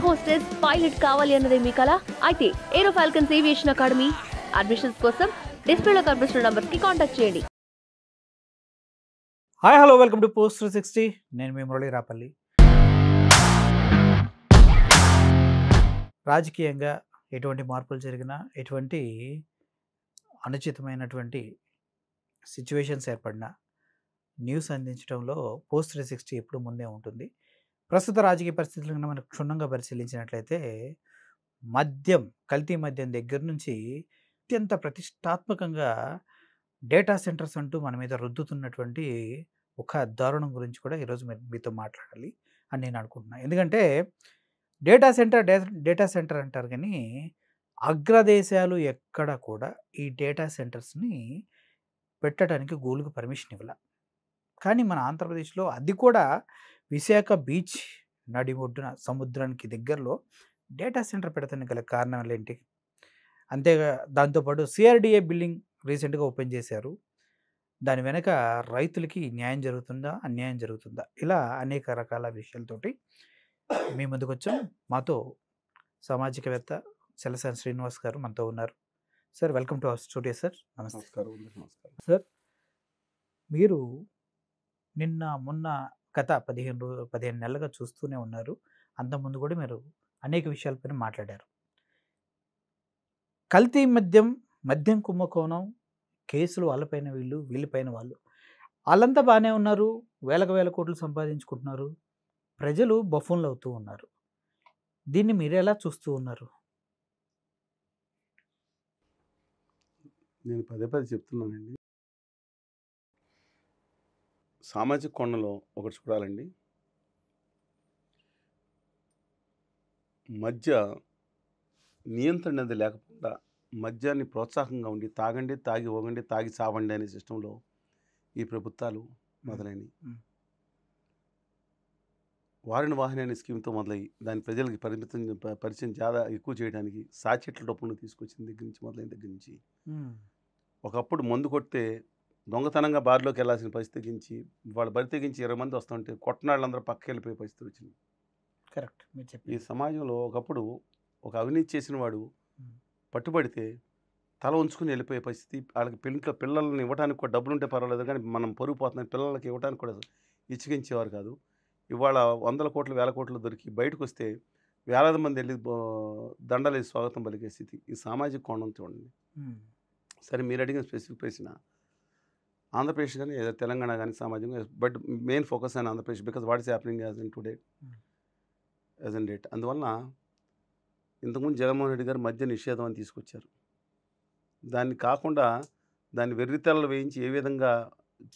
Hostess pilot కావాలి అన్నదే మీ కల అయితే ఏరో ఫాల్కన్స్ ఏవియేషన్ అకాడమీ అడ్మిషన్స్ కోసం డిస్ప్లేలో కనిపిస్తున్న నంబర్కి కాంటాక్ట్ చేయండి. Hi hello welcome to post 360. నేను మీ మురళీ రాపల్లి. రాజకీయంగా ఎటువంటి మార్పులు జరిగినా, ఎటువంటి అనుచితమైనటువంటి సిచ్యువేషన్స్ ఏర్పడినా న్యూస్ అందించడంలో పోస్ట్ 360 ఎప్పుడు ముందే ఉంటుంది. ప్రస్తుత రాజకీయ పరిస్థితులను మనం క్షుణ్ణంగా పరిశీలించినట్లయితే మద్యం, కల్తీ మద్యం దగ్గర నుంచి అత్యంత ప్రతిష్టాత్మకంగా డేటా సెంటర్స్ అంటూ మన మీద రుద్దుతున్నటువంటి ఒక దారుణం గురించి కూడా ఈరోజు మీతో మాట్లాడాలి అని నేను అనుకుంటున్నాను. ఎందుకంటే డేటా సెంటర్ అంటారు కానీ అగ్రదేశాలు ఎక్కడ కూడా ఈ డేటా సెంటర్స్ని పెట్టడానికి గూగుల్కి పర్మిషన్ ఇవ్వాల. కానీ మన ఆంధ్రప్రదేశ్లో అది కూడా విశాఖ బీచ్ నడి ఒడ్డున సముద్రానికి దగ్గరలో డేటా సెంటర్ పెడతానికి గల కారణాలు ఏంటి? అంతేగా దాంతోపాటు సిఆర్డిఏ బిల్డింగ్ రీసెంట్గా ఓపెన్ చేశారు. దాని వెనక రైతులకి న్యాయం జరుగుతుందా, అన్యాయం జరుగుతుందా, ఇలా అనేక రకాల విషయాలతోటి మీ ముందుకు వచ్చాం. మాతో సామాజికవేత్త సెలసాని శ్రీనివాస్ గారు మనతో ఉన్నారు. Sir, welcome to our studio. Sir నమస్తే. నమస్కారం. సార్, మీరు నిన్న మొన్న గత 15 నెలలుగా చూస్తూనే ఉన్నారు. అంతకుముందు కూడా మీరు అనేక విషయాలపైన మాట్లాడారు. కల్తీ మద్యం కుంభకోణం కేసులు వాళ్ళపైన వీళ్ళపైన వాళ్ళు, వాళ్ళంతా బాగానే ఉన్నారు, వేల కోట్లు సంపాదించుకుంటున్నారు, ప్రజలు బఫూన్లు అవుతూ ఉన్నారు. దీన్ని మీరు ఎలా చూస్తూ ఉన్నారు? నేను పదే చెప్తున్నానండి, సామాజిక కోణంలో ఒకటి చూడాలండి. మద్య నియంత్రణ అనేది లేకపోకుండా మద్యాన్ని ప్రోత్సాహంగా ఉండి తాగండి, తాగి ఓగండి, తాగి సావండి అనే సిస్టంలో ఈ ప్రభుత్వాలు మొదలైనవి. వారిని వాహన అనే స్కీమ్తో మొదలయ్యి దాని ప్రజలకి పరిచయం చాలా ఎక్కువ చేయడానికి సాచెట్ల డబ్బును తీసుకొచ్చిన దగ్గర నుంచి మొదలైన దగ్గర నుంచి ఒకప్పుడు మందు కొడితే దొంగతనంగా బార్లోకి వెళ్ళాల్సిన పరిస్థితి తెగించి వాళ్ళు బరి తెగించి 20 మంది వస్తుంటే కొట్టనాళ్ళందరూ పక్కకి వెళ్ళిపోయే పరిస్థితి వచ్చింది. కరెక్ట్, మీరు చెప్పి. ఈ సమాజంలో ఒకప్పుడు ఒక అవినీతి చేసిన వాడు పట్టుబడితే తల ఉంచుకుని వెళ్ళిపోయే పరిస్థితి. వాళ్ళకి పిల్లల్ని ఇవ్వడానికి కూడా డబ్బులు ఉంటే పర్వాలేదు, కానీ మనం పరుగు పోతున్నాం, పిల్లలకి ఇవ్వడానికి కూడా ఇచ్చిగించేవారు కాదు. ఇవాళ 100 కోట్లు 1000 కోట్లు దొరికి బయటకు వస్తే వేలాది మంది వెళ్ళి దండలు స్వాగతం పలికే స్థితి. ఈ సామాజిక కోణం చూడండి. సరే, మీరు అడిగిన స్పెసిఫిక్ ప్రశ్న ఆంధ్రప్రదేశ్ కానీ ఏదో తెలంగాణ కానీ సమాజం, బట్ మెయిన్ ఫోకస్ అయిన Andhra Pradesh because what is happening as in today as in date. అందువలన ఇంతకుముందు జగన్మోహన్ రెడ్డి గారు మద్య నిషేధం అని తీసుకొచ్చారు. దాన్ని కాకుండా దాన్ని వెర్రితెరలు వేయించి ఏ విధంగా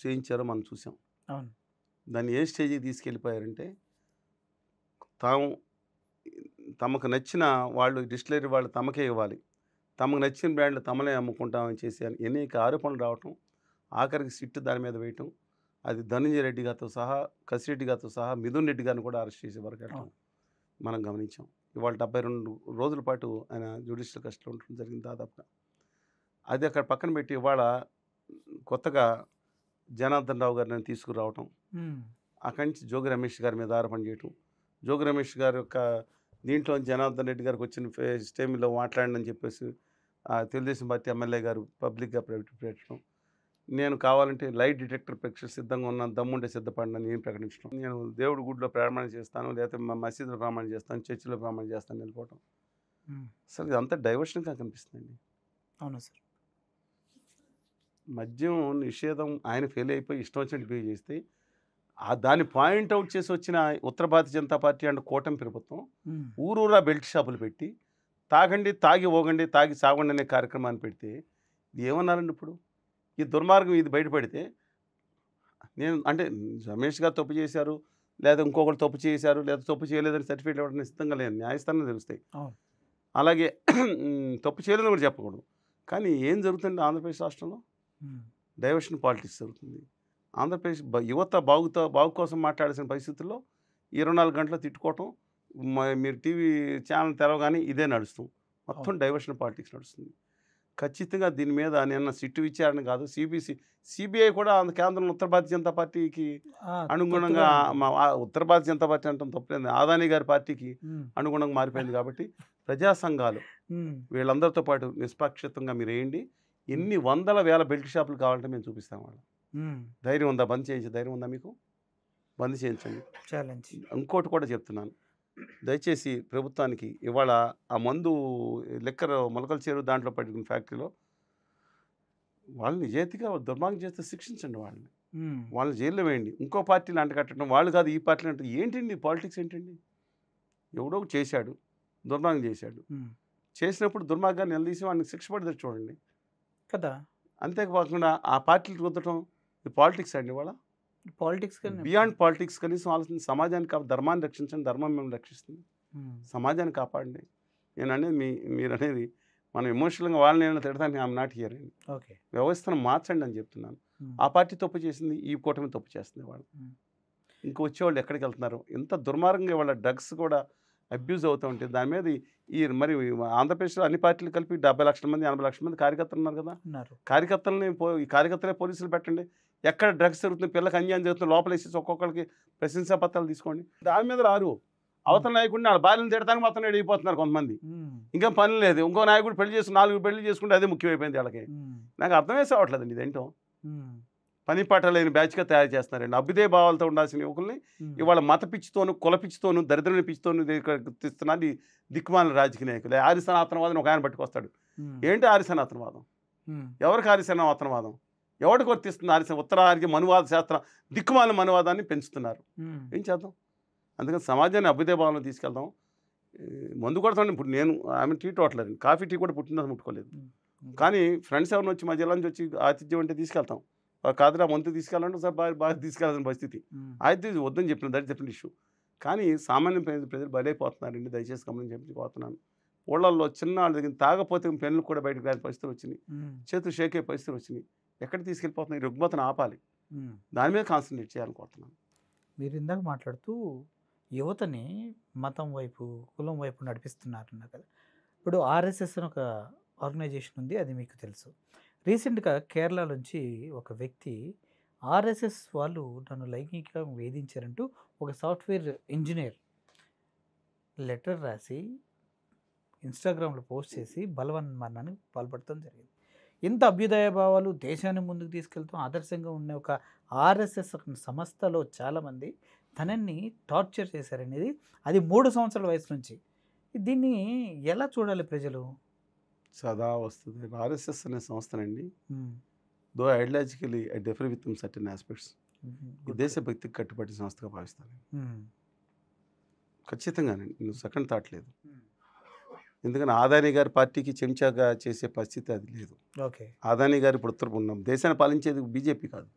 చేయించారో మనం చూసాం. దాన్ని ఏ స్టేజ్కి తీసుకెళ్ళిపోయారంటే తమకు నచ్చిన వాళ్ళు డిస్టిలరీ వాళ్ళు తమకే ఇవ్వాలి, తమకు నచ్చిన బ్రాండ్లు తమలే అమ్ముకుంటామని చేసి అనేక ఆరోపణలు రావటం, ఆఖరికి సిట్టు దాని మీద వేయటం, అది ధనంజయ రెడ్డి గారితో సహా, కసిరెడ్డి గారితో సహా మిథున్ రెడ్డి గారిని కూడా అరెస్ట్ చేసే వరకు వెళ్ళటం మనం గమనించాం. ఇవాళ 72 రోజుల పాటు ఆయన జ్యుడిషియల్ కస్టడీలో ఉండటం జరిగింది దాదాపుగా. అది అక్కడ పక్కన పెట్టి ఇవాళ కొత్తగా జనార్దన్ రావు గారిని తీసుకురావటం, అక్కడి నుంచి జోగి రమేష్ గారి మీద ఆరోపణ చేయటం, జోగి రమేష్ గారి యొక్క దీంట్లో జనార్దన్ రెడ్డి గారికి వచ్చిన స్టేమిలో మాట్లాడని చెప్పేసి తెలుగుదేశం పార్టీ ఎమ్మెల్యే గారు పబ్లిక్గా పెట్టడం, నేను కావాలంటే లైట్ డిటెక్టర్ పరీక్ష సిద్ధంగా ఉన్నాను, దమ్ముంటే సిద్ధపడిన నేను ప్రకటించడం, నేను దేవుడి గుడిలో ప్రమాణం చేస్తాను, లేకపోతే మసీదులో ప్రమాణం చేస్తాను, చర్చిలో ప్రమాణం చేస్తాను వెళ్ళిపోవటం. అసలు ఇదంతా డైవర్షన్గా కనిపిస్తుందండి. అవును సార్. మద్యం నిషేధం ఆయన ఫెయిల్ అయిపోయి ఇష్టం వచ్చినట్టు బిహేవ్ చేస్తే దాన్ని పాయింట్అవుట్ చేసి వచ్చిన ఉత్తర భారతీయ జనతా పార్టీ అండ్ కూటమి ప్రభుత్వం ఊరూరా బెల్ట్ షాపులు పెట్టి తాగండి, తాగి ఓగండి, తాగి సాగండి అనే కార్యక్రమాన్ని పెడితే ఇది ఏమన్నారండి? ఇప్పుడు ఈ దుర్మార్గం ఇది బయటపడితే నేను అంటే రమేష్ గారు తప్పు చేశారు, లేదా ఇంకొకరు తప్పు చేశారు, లేదా తప్పు చేయలేదని సర్టిఫికేట్ ఇవ్వడానికి సిద్ధంగా లేదు, న్యాయస్థానం తెలుస్తాయి. అలాగే తప్పు చేయలేదని కూడా చెప్పకూడదు. కానీ ఏం జరుగుతుంది ఆంధ్రప్రదేశ్ రాష్ట్రంలో? డైవర్షన్ పాలిటిక్స్ జరుగుతుంది. ఆంధ్రప్రదేశ్ యువత బాగు కోసం మాట్లాడాల్సిన పరిస్థితుల్లో 24 గంటలు తిట్టుకోవటం, మీరు టీవీ ఛానల్ తెరవగానే ఇదే నడుస్తుంది. మొత్తం డైవర్షన్ పాలిటిక్స్ నడుస్తుంది. ఖచ్చితంగా దీని మీద నిన్న సిట్టు విచారణ కాదు సిబిఐ కూడా కేంద్రంలో ఉత్తర భారతీయ జనతా పార్టీకి అనుగుణంగా ఉత్తర భారతీయ జనతా పార్టీ అంటే తప్పలేదు, ఆదాని గారి పార్టీకి అనుగుణంగా మారిపోయింది. కాబట్టి ప్రజా సంఘాలు వీళ్ళందరితో పాటు నిష్పాక్షితంగా మీరు వేయండి. ఎన్ని వందల వేల బెల్ట్ షాపులు కావాలంటే మేము చూపిస్తాం. వాళ్ళు ధైర్యం ఉందా? బంద్ చేయించే ధైర్యం ఉందా మీకు? బంద్ చేయించండి. ఇంకోటి కూడా చెప్తున్నాను, దయచేసి ప్రభుత్వానికి ఇవాళ ఆ మందు లిక్కర్ మొలకల చెరువు దాంట్లో పట్టుకున్న ఫ్యాక్టరీలో వాళ్ళు నిజాయితీగా దుర్మార్గం చేస్తే శిక్షించండి. వాళ్ళని జైల్లో వేయండి. ఇంకో పార్టీలు అంటకట్టడం, వాళ్ళు కాదు ఈ పార్టీలు అంటే ఏంటండి పాలిటిక్స్ ఏంటండి? ఎవడో చేశాడు, దుర్మార్గం చేశాడు, చేసినప్పుడు దుర్మార్గాన్ని నిలదీసి వాడిని శిక్ష పడితే చూడండి కదా. అంతేకాకుండా ఆ పార్టీలు రుద్దటం ఇది పాలిటిక్స్ అండి. వాళ్ళ పాలిటిక్స్ బియాండ్ పాలిటిక్స్ కనీసం ఆలోచన సమాజానికి ధర్మాన్ని రక్షించండి, ధర్మం మేము రక్షిస్తుంది, సమాజాన్ని కాపాడండి. నేను అనేది మీరు అనేది మనం ఎమోషనల్గా వాళ్ళని ఏమైనా తిడతాను, ఐఎమ్ నాట్ హియర్ అండి. వ్యవస్థను మార్చండి అని చెప్తున్నాను. ఆ పార్టీ తప్పు చేసింది, ఈ కూటమి తప్పు చేస్తుంది. వాళ్ళు ఇంక వచ్చేవాళ్ళు ఎక్కడికి వెళ్తున్నారు? ఇంత దుర్మార్గంగా వాళ్ళ డ్రగ్స్ కూడా అబ్యూజ్ అవుతూ ఉంటే దాని మీద ఈ మరి ఆంధ్రప్రదేశ్లో అన్ని పార్టీలు కలిపి 70 లక్షల మంది 80 లక్షల మంది కార్యకర్తలు ఉన్నారు కదా. కార్యకర్తలని ఈ కార్యకర్తలే పోలీసులు పెట్టండి. ఎక్కడ డ్రగ్స్ జరుగుతుంది, పిల్లలకు అన్యాయం జరుగుతుంది, లోపల వేసేసి ఒక్కొక్కరికి ప్రశంసా పత్రాలు తీసుకోండి. దాని మీద రారు. అవతల నాయకుడిని వాళ్ళ భార్యను తిడటానికి మాత్రం వెళ్ళిపోతున్నారు కొంతమంది. ఇంకా పని లేదు, ఇంకో నాయకుడు పెళ్లి చేసుకుని 4 పెళ్లి చేసుకుంటే అదే ముఖ్యమైపోయింది వాళ్ళకి. నాకు అర్థమే కావట్లేదండి ఇదేంటో. పని పాట లేని బ్యాచ్గా తయారు చేస్తున్నారండి. అభ్యుదయ భావాలతో ఉండాల్సిన యువకుల్ని ఇవాళ మత పిచ్చితోను, కుల పిచ్చితోను, దరిద్రమైన పిచ్చితోను తీస్తున్నారు ఈ దిక్కుమాల రాజకీయ నాయకులు. ఆర్య సనాతనవాదం ఒక ఆయన పట్టుకొస్తాడు. ఏంటి ఆర్య సనాతనవాదం? ఎవరికి ఆర్య సనాతనవాదం? ఎవరికి వర్తిస్తుంది ఆర్య? ఉత్తరార్య మనువాద శాస్త్రం దిక్కుమాల మనువాదాన్ని పెంచుతున్నారు. ఏం చేద్దాం? అందుకని సమాజాన్ని అభ్యుదయ భావంలో తీసుకెళ్దాం. మందు కొడతాను. ఇప్పుడు నేను ఆమె టీ టోటలేదు, కాఫీ టీ కూడా పుట్టిన ముట్టుకోలేదు. కానీ ఫ్రెండ్స్ ఎవరిని వచ్చి మా జిల్లా నుంచి వచ్చి ఆతిథ్యం అంటే తీసుకెళ్తాం. కాదురా మంతు తీసుకెళ్ళాలంటే సార్ బాగా తీసుకెళ్ళాల్సిన పరిస్థితి. ఆతిథ్యం వద్దని చెప్పిన దట్ డిఫరెంట్ ఇష్యూ. కానీ సామాన్య ప్రజలు బలైపోతున్నారండి. దయచేసి గమనించి పోతున్నాను. ఊళ్ళల్లో చిన్న వాళ్ళ దగ్గర తాగపోతే పెన్నులు కూడా బయటకు రాని పరిస్థితులు వచ్చినాయి, చేతులు షేకే పరిస్థితులు వచ్చినాయి. ఎక్కడ తీసుకెళ్ళిపోతున్నాయి? రుగ్మతను ఆపాలి, దాని మీద కాన్సన్ట్రేట్ చేయాలనుకుంటున్నాను. మీరు ఇందాక మాట్లాడుతూ యువతని మతం వైపు, కులం వైపు నడిపిస్తున్నారన్నారు కదా. ఇప్పుడు ఆర్ఎస్ఎస్ అని ఒక ఆర్గనైజేషన్ ఉంది, అది మీకు తెలుసు. రీసెంట్గా కేరళ నుంచి ఒక వ్యక్తి ఆర్ఎస్ఎస్ వాళ్ళు నన్ను లైంగికంగా వేధించారంటూ ఒక సాఫ్ట్వేర్ ఇంజనీర్ లెటర్ రాసి ఇన్స్టాగ్రామ్లో పోస్ట్ చేసి బలవన్మరణానికి పాల్పడటం జరిగింది. ఇంత అభ్యుదయ భావాలు దేశాన్ని ముందుకు తీసుకెళ్తూ ఆదర్శంగా ఉన్న ఒక ఆర్ఎస్ఎస్ సంస్థలో చాలామంది తనని టార్చర్ చేశారనేది, అది 3 సంవత్సరాల వయసు నుంచి. దీన్ని ఎలా చూడాలి ప్రజలు? సదా వస్తుంది. ఆర్ఎస్ఎస్ అనే సంస్థనండి, though ideologically I differ with certain aspects, దేశభక్తికి కట్టుబడి సంస్థగా భావిస్తాను. ఖచ్చితంగానండి, నువ్వు సెకండ్ థాట్ లేదు. ఎందుకంటే ఆదాని గారి పార్టీకి చెంచాగా చేసే పరిస్థితి అది లేదు. ఆదాని గారు ఇప్పుడు ఉన్నాం, దేశాన్ని పాలించేది బీజేపీ కాదు,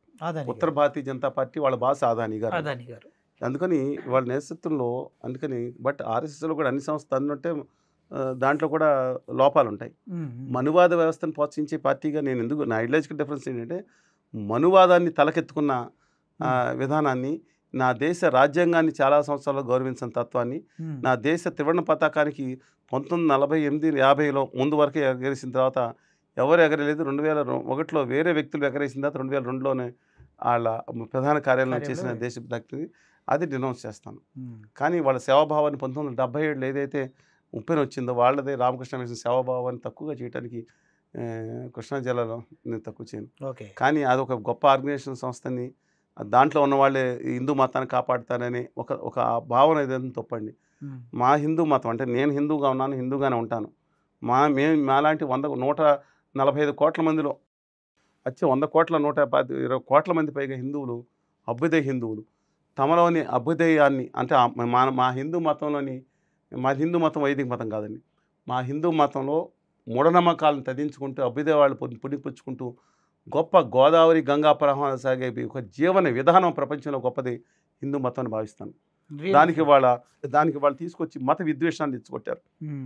ఉత్తర భారతీయ జనతా పార్టీ, వాళ్ళ బాస్ ఆదాని గారు. అందుకని వాళ్ళ నేతృత్వంలో, అందుకని బట్ ఆర్ఎస్ఎస్లో కూడా అన్ని సంస్థలు అన్నట్టే దాంట్లో కూడా లోపాలు ఉంటాయి. మనువాద వ్యవస్థను ప్రోత్సహించే పార్టీగా నేను ఎందుకు, నా ఐడియాలజికల్ డిఫరెన్స్ ఏంటంటే మనువాదాన్ని తలకెత్తుకున్న విధానాన్ని, నా దేశ రాజ్యాంగాన్ని చాలా సంవత్సరాలు గౌరవించిన తత్వాన్ని, నా దేశ త్రివర్ణ పతాకానికి 1948-50లో ముందు వరకే ఎగరేసిన తర్వాత ఎవరు ఎగరలేదు. 2001లో వేరే వ్యక్తులు ఎగరేసిన తర్వాత 2002లోనే వాళ్ళ ప్రధాన కార్యాలయం చేసిన దేశభక్తిని అది డినౌన్స్ చేస్తాను. కానీ వాళ్ళ సేవాభావాన్ని 1977 ఏదైతే ఉప్పెన వచ్చిందో వాళ్ళదే రామకృష్ణ మిషన్ సేవాభావాన్ని తక్కువగా చేయడానికి కృష్ణా జిల్లాలో నేను తక్కువ చేయను. కానీ అదొక గొప్ప ఆర్గనైజేషన్ సంస్థని, దాంట్లో ఉన్న వాళ్ళే హిందూ మతాన్ని కాపాడుతారని ఒక భావన ఏదైనా తప్పండి. మా హిందూ మతం అంటే నేను హిందూగా ఉన్నాను, హిందూగానే ఉంటాను. మాలాంటి 145 కోట్ల మందిలో 100 కోట్ల 120 కోట్ల మంది పైగా హిందువులు, అభ్యుదయ హిందువులు తమలోని అభ్యుదయాన్ని, అంటే మా హిందూ మతంలోని, మా హిందూ మతం వైదిక మతం కాదండి, మా హిందూ మతంలో మూఢనమ్మకాలను తదించుకుంటూ అభ్యుదయ వాళ్ళు పుణిపుచ్చుకుంటూ గొప్ప గోదావరి గంగా ప్రవాహం సాగే ఒక జీవన విధానం ప్రపంచంలో గొప్పది హిందూ మతం అని భావిస్తాను. దానికి వాళ్ళు తీసుకొచ్చి మత విద్వేషాన్ని తెచ్చుకొట్టారు.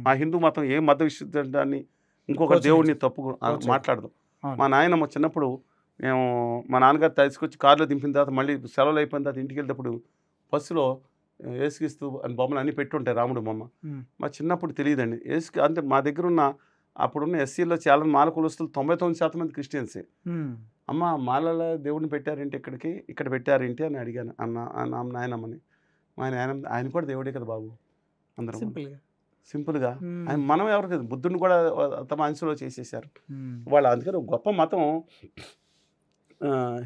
మా హిందూ మతం ఏ మత విశ్వాసాన్ని ఇంకొక దేవుడిని తప్పు మాట్లాడదు. మా నాయనమ్మ చిన్నప్పుడు మేము మా నాన్నగారు తీసుకొచ్చి కారులో దింపిన తర్వాత మళ్ళీ సెలవులు అయిపోయిన తర్వాత ఇంటికి వెళ్ళేటప్పుడు బస్సులో ఏసుక్రీస్తు అని బొమ్మలు అన్నీ పెట్టుంటాయి, రాముడు బొమ్మ. మా చిన్నప్పుడు తెలియదండి. అంటే మా దగ్గర ఉన్న అప్పుడున్న ఎస్సీలో చాలా మాల కులస్తులు 99% మంది క్రిస్టియన్సే. ఉమ్, అమ్మ మాలలో దేవుడిని పెట్టారేంటి ఇక్కడికి, ఇక్కడ పెట్టారేంటి అని అడిగాను నాయనమ్మని. మా ఆయన కూడా దేవుడే కదా బాబు అందరం సింపుల్గా. సింపుల్గా. ఉమ్, ఆయన మనం ఎవరు కదా, బుద్ధుడిని కూడా తమ అంశంలో చేసేసారు ఉమ్, వాళ్ళు. అందుకని గొప్ప మతం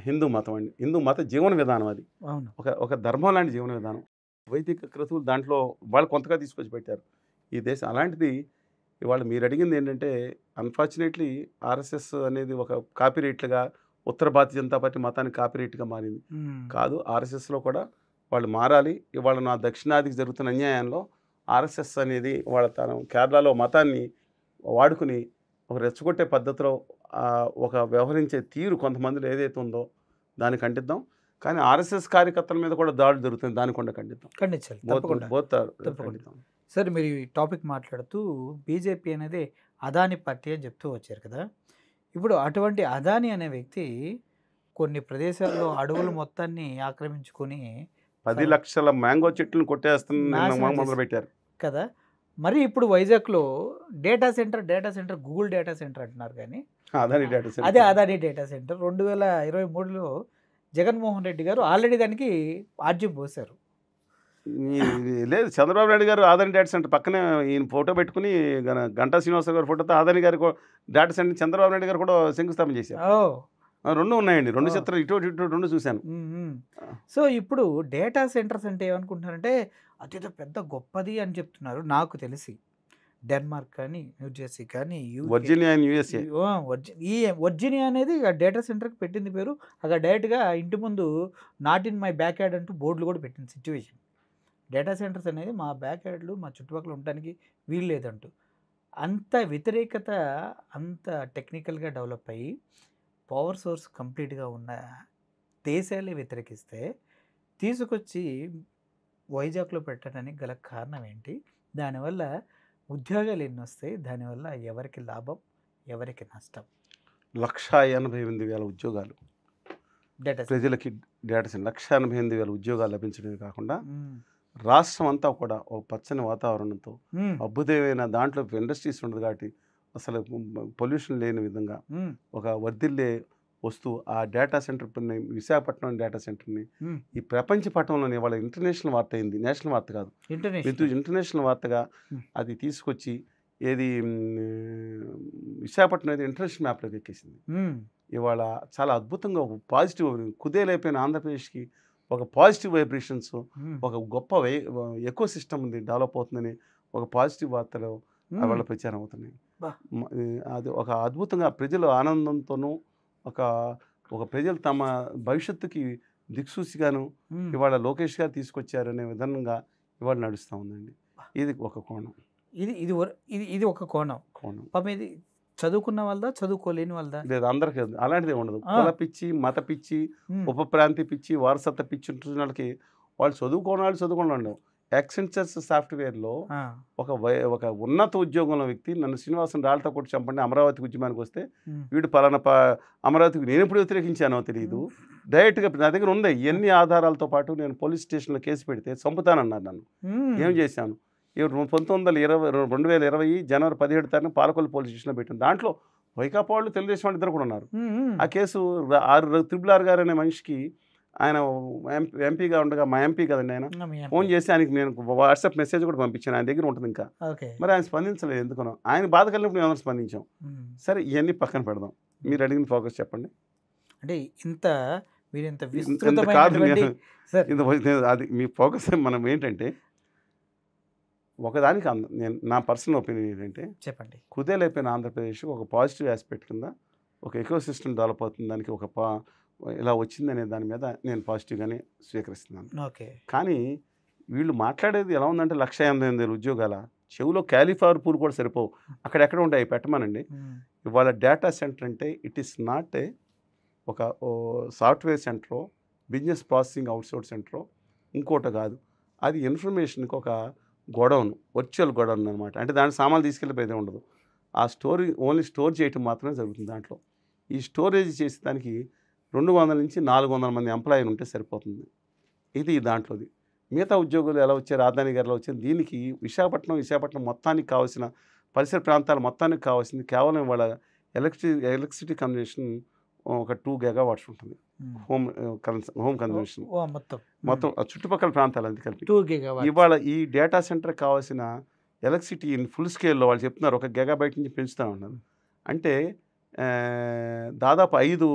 హిందూ మతం అండి. హిందూ మత జీవన విధానం అది, అవును. ఒక ధర్మం లాంటి జీవన విధానం. వైదిక క్రతువులు దాంట్లో వాళ్ళు కొంతగా తీసుకొచ్చి పెట్టారు ఈ దేశం. అలాంటిది ఇవాళ మీరు అడిగింది ఏంటంటే, అన్ఫార్చునేట్లీ ఆర్ఎస్ఎస్ అనేది ఒక కాపీరేట్లుగా ఉత్తర భారతీయ జనతా పార్టీ మతానికి కాపీరేట్గా మారింది. ఉమ్, కాదు, ఆర్ఎస్ఎస్లో కూడా వాళ్ళు మారాలి. ఇవాళ నా దక్షిణాదికి జరుగుతున్న అన్యాయంలో ఆర్ఎస్ఎస్ అనేది వాళ్ళ తన కేరళలో మతాన్ని వాడుకుని ఒక రెచ్చగొట్టే పద్ధతిలో ఒక వ్యవహరించే తీరు కొంతమందిలో ఏదైతే ఉందో దాన్ని ఖండిద్దాం. కానీ ఆర్ఎస్ఎస్ కార్యకర్తల మీద కూడా దాడులు జరుగుతుంది, దాన్ని కూడా ఖండిద్దాం. ఖండించాలి తప్పకుండా. తప్పకుండా. ఖండిద్దాం. సరే, మీరు ఈ టాపిక్ మాట్లాడుతూ బీజేపీ అనేది అదాని పార్టీ అని చెప్తూ వచ్చారు కదా. ఇప్పుడు అటువంటి అదాని అనే వ్యక్తి కొన్ని ప్రదేశాల్లో అడవులు మొత్తాన్ని ఆక్రమించుకొని 10 లక్షల మ్యాంగో చెట్లను కొట్టేస్తున్న నాశనం మొదలు పెట్టారు కదా. మరి ఇప్పుడు వైజాగ్లో data centre Google data centre అంటున్నారు, కానీ అదాని డేటా సెంటర్. అదే అదాని డేటా సెంటర్ 2023లో జగన్మోహన్ రెడ్డి గారు ఆల్రెడీ దానికి ఆర్జ్యం పోశారు. లేదు, చంద్రబాబు నాయుడు గారు ఆదాని డేటా సెంటర్ పక్కనే ఈయన ఫోటో పెట్టుకుని గంటా శ్రీనివాసరావు గారి ఫోటోతో ఆదాని గారి డేటా సెంటర్ చంద్రబాబు నాయుడు గారు కూడా శంకుస్థాపన చేశారు. రెండు ఉన్నాయండి, రెండు చిత్రాలు ఇటు రెండు చూశాను. సో ఇప్పుడు డేటా సెంటర్స్ అంటే ఏమనుకుంటున్నారంటే అతి పెద్ద గొప్పది అని చెప్తున్నారు. నాకు తెలిసి డెన్మార్క్ కానీ, న్యూజెర్సీ కానీ, వర్జీనియా అండ్ యూఎస్ఏ, ఈ వర్జీనియా అనేది ఆ డేటా సెంటర్కి పెట్టింది పేరు. అక్కడ డైరెక్ట్గా ఇంటి ముందు not in my back yard అంటూ బోర్డులు కూడా పెట్టింది సిచ్యువేషన్. డేటా సెంటర్స్ అనేది మా బ్యాక్ యార్డ్లు మా చుట్టుపక్కల ఉండడానికి వీలు లేదంటూ అంత వ్యతిరేకత, అంత టెక్నికల్గా డెవలప్ అయ్యి పవర్ సోర్స్ కంప్లీట్గా ఉన్న దేశాలే వ్యతిరేకిస్తే తీసుకొచ్చి వైజాగ్లో పెట్టడానికి గల కారణం ఏంటి? దానివల్ల ఉద్యోగాలు ఎన్ని వస్తాయి? దానివల్ల ఎవరికి లాభం, ఎవరికి నష్టం? 1,88,000 ఉద్యోగాలు డేటా ప్రజలకి. డేటా సెంటర్ 1,88,000 ఉద్యోగాలు లభించడమే కాకుండా రాష్ట్రం అంతా కూడా ఒక పచ్చని వాతావరణంతో అద్భుతమైన దాంట్లో ఇండస్ట్రీస్ ఉండదు కాబట్టి అసలు పొల్యూషన్ లేని విధంగా ఒక వర్ధిల్లే వస్తూ ఆ డేటా సెంటర్ విశాఖపట్నం డేటా సెంటర్ని ఈ ప్రపంచ పటంలోనే వాళ్ళ ఇంటర్నేషనల్ వార్త అయింది, నేషనల్ వార్త కాదు, ఇంటర్నేషనల్ వార్తగా అది తీసుకొచ్చి ఏది విశాఖపట్నం అయితే ఇంటర్నేషనల్ మ్యాప్లోకి ఎక్కేసింది. ఇవాళ చాలా అద్భుతంగా ఒక పాజిటివ్ కుదేలైపోయిన ఆంధ్రప్రదేశ్కి ఒక పాజిటివ్ వైబ్రేషన్స్, ఒక గొప్ప ఎకో సిస్టమ్ ఉంది డెవలప్ అవుతుందని ఒక పాజిటివ్ వార్తలు వాళ్ళ ప్రచారం అవుతున్నాయి. అది ఒక అద్భుతంగా ప్రజలు ఆనందంతోనూ ఒక ప్రజలు తమ భవిష్యత్తుకి దిక్సూచిగాను ఇవాళ లోకేష్ గారు తీసుకొచ్చారనే విధంగా ఇవాళ నడుస్తూ ఉందండి. ఇది ఒక కోణం. ఇది ఒక కోణం. ఇది చదువుకున్న వాళ్ళదా, చదువుకోలేని వాళ్ళదా? లేదు, అందరికీ అలాంటిదే ఉండదు. కుల పిచ్చి, మత పిచ్చి, ఉప ప్రాంతి పిచ్చి, వారసత్వ పిచ్చి ఉంటున్న వాళ్ళకి వాళ్ళు చదువుకోని ఉండవు. యాక్సెంచర్స్ సాఫ్ట్వేర్లో ఒక ఉన్నత ఉద్యోగంలో వ్యక్తి నన్ను శ్రీనివాసం రాళ్ళతో కొట్టి చంపండి అమరావతి ఉద్యమానికి వస్తే వీడు పలానా అమరావతికి నేను ఎప్పుడు వ్యతిరేకించానో తెలియదు, డైరెక్ట్గా నా దగ్గర ఉంది ఎన్ని ఆధారాలతో పాటు నేను పోలీస్ స్టేషన్లో కేసు పెడితే చంపుతానన్నారు. నన్ను ఏం చేశాను? 2020 జనవరి 17 తారీఖున పాలకొల్లు పోలీస్ స్టేషన్లో పెట్టింది. దాంట్లో వైకాపా వాళ్ళు, తెలుగుదేశం వాళ్ళు ఇద్దరు కూడా ఉన్నారు. ఆ కేసు RR గారు అనే మనిషికి ఆయన ఎంపీగా ఉండగా, మా ఎంపీ కదండి ఆయన, ఫోన్ చేసి ఆయనకి నేను వాట్సాప్ మెసేజ్ కూడా పంపించాను, ఆయన దగ్గర ఉంటుంది ఇంకా. మరి ఆయన స్పందించలేదు ఎందుకనో. ఆయన బాధ కలిగినప్పుడు మేము అందరం స్పందించాం. సరే, ఇవన్నీ పక్కన పెడదాం. మీరు అడిగిన ఫోకస్ చెప్పండి. అంటే అది మీ ఫోకస్. మనం ఏంటంటే ఒకదానికి నా పర్సనల్ ఒపీనియన్ ఏంటంటే, చెప్పండి, కుదేలైపోయిన ఆంధ్రప్రదేశ్ ఒక పాజిటివ్ ఆస్పెక్ట్ కింద ఒక ఎకో సిస్టమ్ డెవలప్ అవుతుంది, దానికి ఇలా వచ్చిందనే దాని మీద నేను పాజిటివ్గానే స్వీకరిస్తున్నాను. కానీ వీళ్ళు మాట్లాడేది ఎలా ఉందంటే 1,88,000 ఉద్యోగాల చెవులో క్యాలిఫ్లవర్ పూలు కూడా సరిపోవు, అక్కడెక్కడ ఉంటాయి పెట్టమనండి. ఇవాళ డేటా సెంటర్ అంటే ఇట్ ఈస్ నాట్ ఒక సాఫ్ట్వేర్ సెంటరో, బిజినెస్ ప్రాసెసింగ్ అవుట్సోర్స్ సెంటరో, ఇంకోటి కాదు. అది ఇన్ఫర్మేషన్కి ఒక గొడవను, వర్చువల్ గొడవను అనమాట. అంటే దాని సామాన్లు తీసుకెళ్ళిపోయేదే ఉండదు. ఆ ఓన్లీ స్టోర్ చేయటం మాత్రమే జరుగుతుంది. దాంట్లో ఈ స్టోరేజ్ చేసే దానికి 200 నుంచి 400 మంది ఎంప్లాయీలు ఉంటే సరిపోతుంది. ఇది దాంట్లోది. మిగతా ఉద్యోగులు ఎలా వచ్చారు, అదాని గారు ఎలా వచ్చారు, దీనికి విశాఖపట్నం మొత్తానికి కావాల్సిన పరిసర ప్రాంతాల మొత్తానికి కావాల్సింది కేవలం వాళ్ళ ఎలక్ట్రిసిటీ కన్జంప్షన్ ఒక 2 GW ఉంటుంది. హోమ్ కన్జంప్షన్ మొత్తం చుట్టుపక్కల ప్రాంతాలు అంతా కలిపి 2 GW. ఇవాళ ఈ డేటా సెంటర్ కావాల్సిన ఎలక్ట్రిసిటీ ఇన్ ఫుల్ స్కేల్లో వాళ్ళు చెప్తున్నారు 1 GB నుంచి పెంచుతూ ఉన్నారు. అంటే దాదాపు 5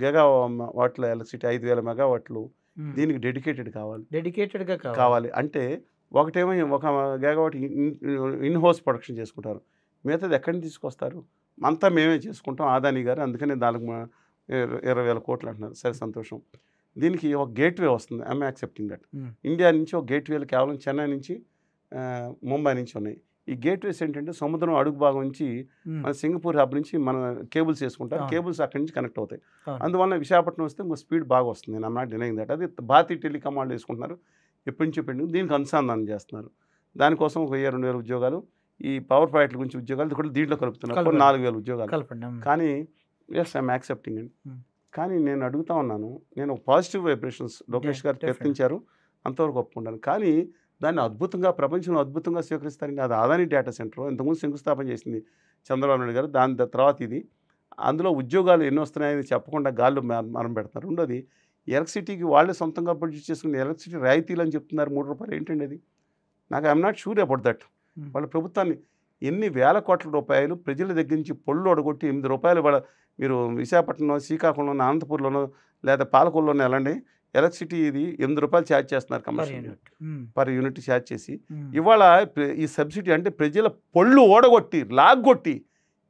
GW ఎలక్ట్రిసిటీ 5,000 మెగావాట్లు దీనికి డెడికేటెడ్గా కావాలి. అంటే ఒకటేమో 1 GW ఇన్ హౌస్ ప్రొడక్షన్ చేసుకుంటారు, మిగతాది ఎక్కడి నుంచి తీసుకొస్తారు? అంతా మేమే చేసుకుంటాం అదానీ గారు, అందుకని దానికి 20,000 కోట్లు అంటున్నారు. సరే సంతోషం. దీనికి ఒక గేట్వే వస్తుంది. I'm accepting that. ఇండియా నుంచి ఒక గేట్వేలు కేవలం చెన్నై నుంచి ముంబై నుంచి ఉన్నాయి. ఈ గేట్వేస్ ఏంటంటే సముద్రం అడుగు భాగం నుంచి మన సింగపూర్ హబ్ నుంచి మన కేబుల్స్ వేసుకుంటారు, కేబుల్స్ అక్కడి నుంచి కనెక్ట్ అవుతాయి. అందువల్ల విశాఖపట్నం వస్తే ఇంకో స్పీడ్ బాగా వస్తుంది. నేను నాట్ డినైయింగ్ దట్. అది భారతీయ టెలికాం వాళ్ళు వేసుకుంటున్నారు, ఎప్పటి నుంచి దీనికి అనుసంధానం చేస్తున్నారు. దానికోసం 1,000-2,000 ఉద్యోగాలు, ఈ పవర్ ప్రాజెక్టుల గురించి ఉద్యోగాలు కూడా దీంట్లో కలుపుతున్నారు, 4,000 ఉద్యోగాలు. కానీ ఎస్ ఐఎమ్ యాక్సెప్టింగ్ అండి. కానీ నేను అడుగుతా ఉన్నాను, నేను పాజిటివ్ వైబ్రేషన్స్ లోకేష్ గారు ప్రయత్నించారు, అంతవరకు ఒప్పుకుంటాను. కానీ దాన్ని అద్భుతంగా ప్రపంచంలో అద్భుతంగా స్వీకరిస్తారండి. అది అదానీ డేటా సెంటర్ ఇంతకుముందు శంకుస్థాపన చేసింది చంద్రబాబు నాయుడు గారు. దాని తర్వాత ఇది అందులో ఉద్యోగాలు ఎన్ని వస్తున్నాయని చెప్పకుండా గాల్లో మరం పెడుతున్నారు. రెండోది ఎలక్ట్రిసిటీకి వాళ్ళే సొంతంగా ప్రొడ్యూస్ చేసుకునే ఎలక్ట్రిసిటీ రాయితీలు అని చెప్తున్నారు. 3 రూపాయలు ఏంటండి అది? నాకు I'm not sure about that. వాళ్ళ ప్రభుత్వాన్ని ఎన్ని వేల కోట్ల రూపాయలు ప్రజల దగ్గర నుంచి పొళ్ళు ఒడగొట్టి 8 రూపాయలు వాళ్ళ మీరు విశాఖపట్నంలో, శ్రీకాకుళంలోనో, అనంతపూర్లోనో లేదా పాలకొల్లోనో వెళ్ళండి, ఎలక్ట్రిసిటీ ఇది 8 రూపాయలు ఛార్జ్ చేస్తున్నారు కమర్షియల్ పర్ యూనిట్ ఛార్జ్ చేసి. ఇవాళ ఈ సబ్సిడీ అంటే ప్రజల పొళ్ళు ఓడగొట్టి లాగ్గొట్టి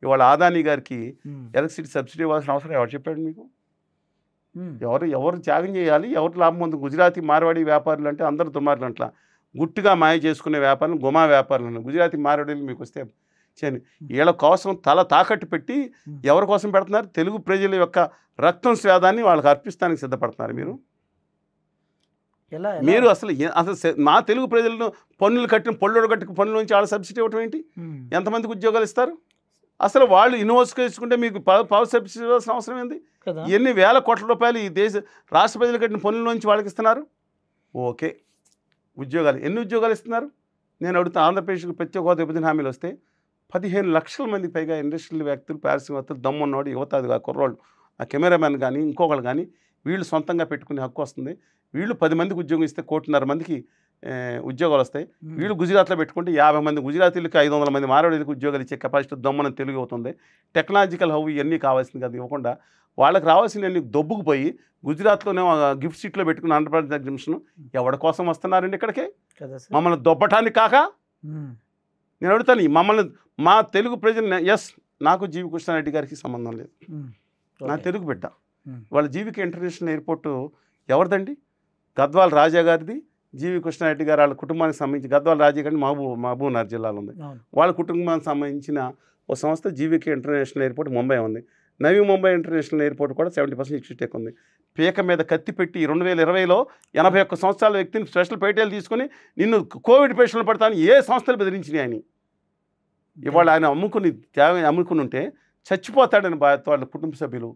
ఇవాళ అదానీ గారికి ఎలక్ట్రిసిటీ సబ్సిడీ ఇవ్వాల్సిన అవసరం ఎవరు చెప్పాడు మీకు? ఎవరు త్యాగం చేయాలి, ఎవరు లాభం పొందు? గుజరాతీ మార్వాడి వ్యాపారులు అంటే అందరూ దుర్మార్గులు అంట్లా, గుట్టుగా మాయ చేసుకునే వ్యాపారం గుమా వ్యాపారులు. గుజరాతీ మార్వాడీలు మీకు వస్తే చేయని వీళ్ళ కోసం తల తాకట్టు పెట్టి ఎవరి కోసం పెడుతున్నారు? తెలుగు ప్రజల యొక్క రక్తం స్వేదాన్ని వాళ్ళకి అర్పిస్తానికి సిద్ధపడుతున్నారు. మీరు అసలు మా తెలుగు ప్రజలను పన్నులు కట్టిన పొళ్ళు కట్టిన పన్నుల నుంచి వాళ్ళ సబ్సిడీ ఇవ్వటం ఏంటి? ఎంతమందికి ఉద్యోగాలు ఇస్తారు? అసలు వాళ్ళు ఇన్వెస్ట్ చేసుకుంటే మీకు పవర్ సబ్సిడీ ఇవ్వాల్సిన అవసరం ఏంది? ఎన్ని వేల కోట్ల రూపాయలు ఈ రాష్ట్ర ప్రజలు కట్టిన పన్నుల నుంచి వాళ్ళకి ఇస్తున్నారు. ఓకే, ఉద్యోగాలు ఎన్ని ఉద్యోగాలు ఇస్తున్నారు? నేను అడుగుతా, ఆంధ్రప్రదేశ్కి ప్రత్యేక హోదా విభజన హామీలు వస్తే 15 లక్షల మందికి పైగా ఇండస్ట్రియల్ వ్యక్తులు, పారిశ్రామికవేత్తలు, దమ్మున్నవాడు, యువత, అది కుర్రోళ్ళు, ఆ కెమెరామెన్ కానీ ఇంకొకళ్ళు కానీ వీళ్ళు సొంతంగా పెట్టుకునే హక్కు వస్తుంది. వీళ్ళు 10 మందికి ఉద్యోగం ఇస్తే 1.5 మందికి ఉద్యోగాలు వస్తాయి. వీళ్ళు గుజరాత్లో పెట్టుకుంటే 50 మంది గుజరాతీలకు 500 మంది మారవాడీలకు ఉద్యోగాలు ఇచ్చే కెపాసిటీ దమ్మన తెలుగు అవుతుంది. టెక్నాలజికల్ హౌ ఇవన్నీ కావాల్సింది కదా ఇవ్వకుండా వాళ్ళకి రావాల్సినవన్నీ దొబ్బుకుపోయి గుజరాత్లోనే గిఫ్ట్ సీట్లో పెట్టుకున్న ఆంధ్రప్రదేశ్ ఎగ్జిబిషన్ ఎవరి కోసం వస్తున్నారండి ఇక్కడికే? మమ్మల్ని దొబ్బటానికి కాక. నేను అడుగుతాను, మమ్మల్ని మా తెలుగు ప్రజలు ఎస్ నాకు జీవి కృష్ణారెడ్డి గారికి సంబంధం లేదు, నా తెలుగు బిడ్డ. వాళ్ళ జీవికి ఇంటర్నేషనల్ ఎయిర్పోర్టు ఎవరిదండి? గద్వాల రాజా గారిది. జీవి కృష్ణారెడ్డి గారు వాళ్ళ కుటుంబానికి సంబంధించి, గద్వాల రాజా గారిని మహబూబ్నగర్ జిల్లాలో ఉంది. వాళ్ళ కుటుంబానికి సంబంధించిన ఒక సంస్థ జీవికి ఇంటర్నేషనల్ ఎయిర్పోర్ట్ ముంబై ఉంది. నవీ ముంబై ఇంటర్నేషనల్ ఎయిర్పోర్ట్ కూడా 70% ఇచ్చుటెక్ ఉంది. పీక మీద కత్తి పెట్టి 2020లో 81 సంవత్సరాల వ్యక్తిని స్పెషల్ పేటీలు తీసుకుని నిన్ను కోవిడ్ పేషెంట్లు పడతాను ఏ సంస్థలు బెదిరించినాయి అని ఇవాళ ఆయన అమ్ముకుని ఉంటే చచ్చిపోతాడని బాధతో వాళ్ళ కుటుంబ సభ్యులు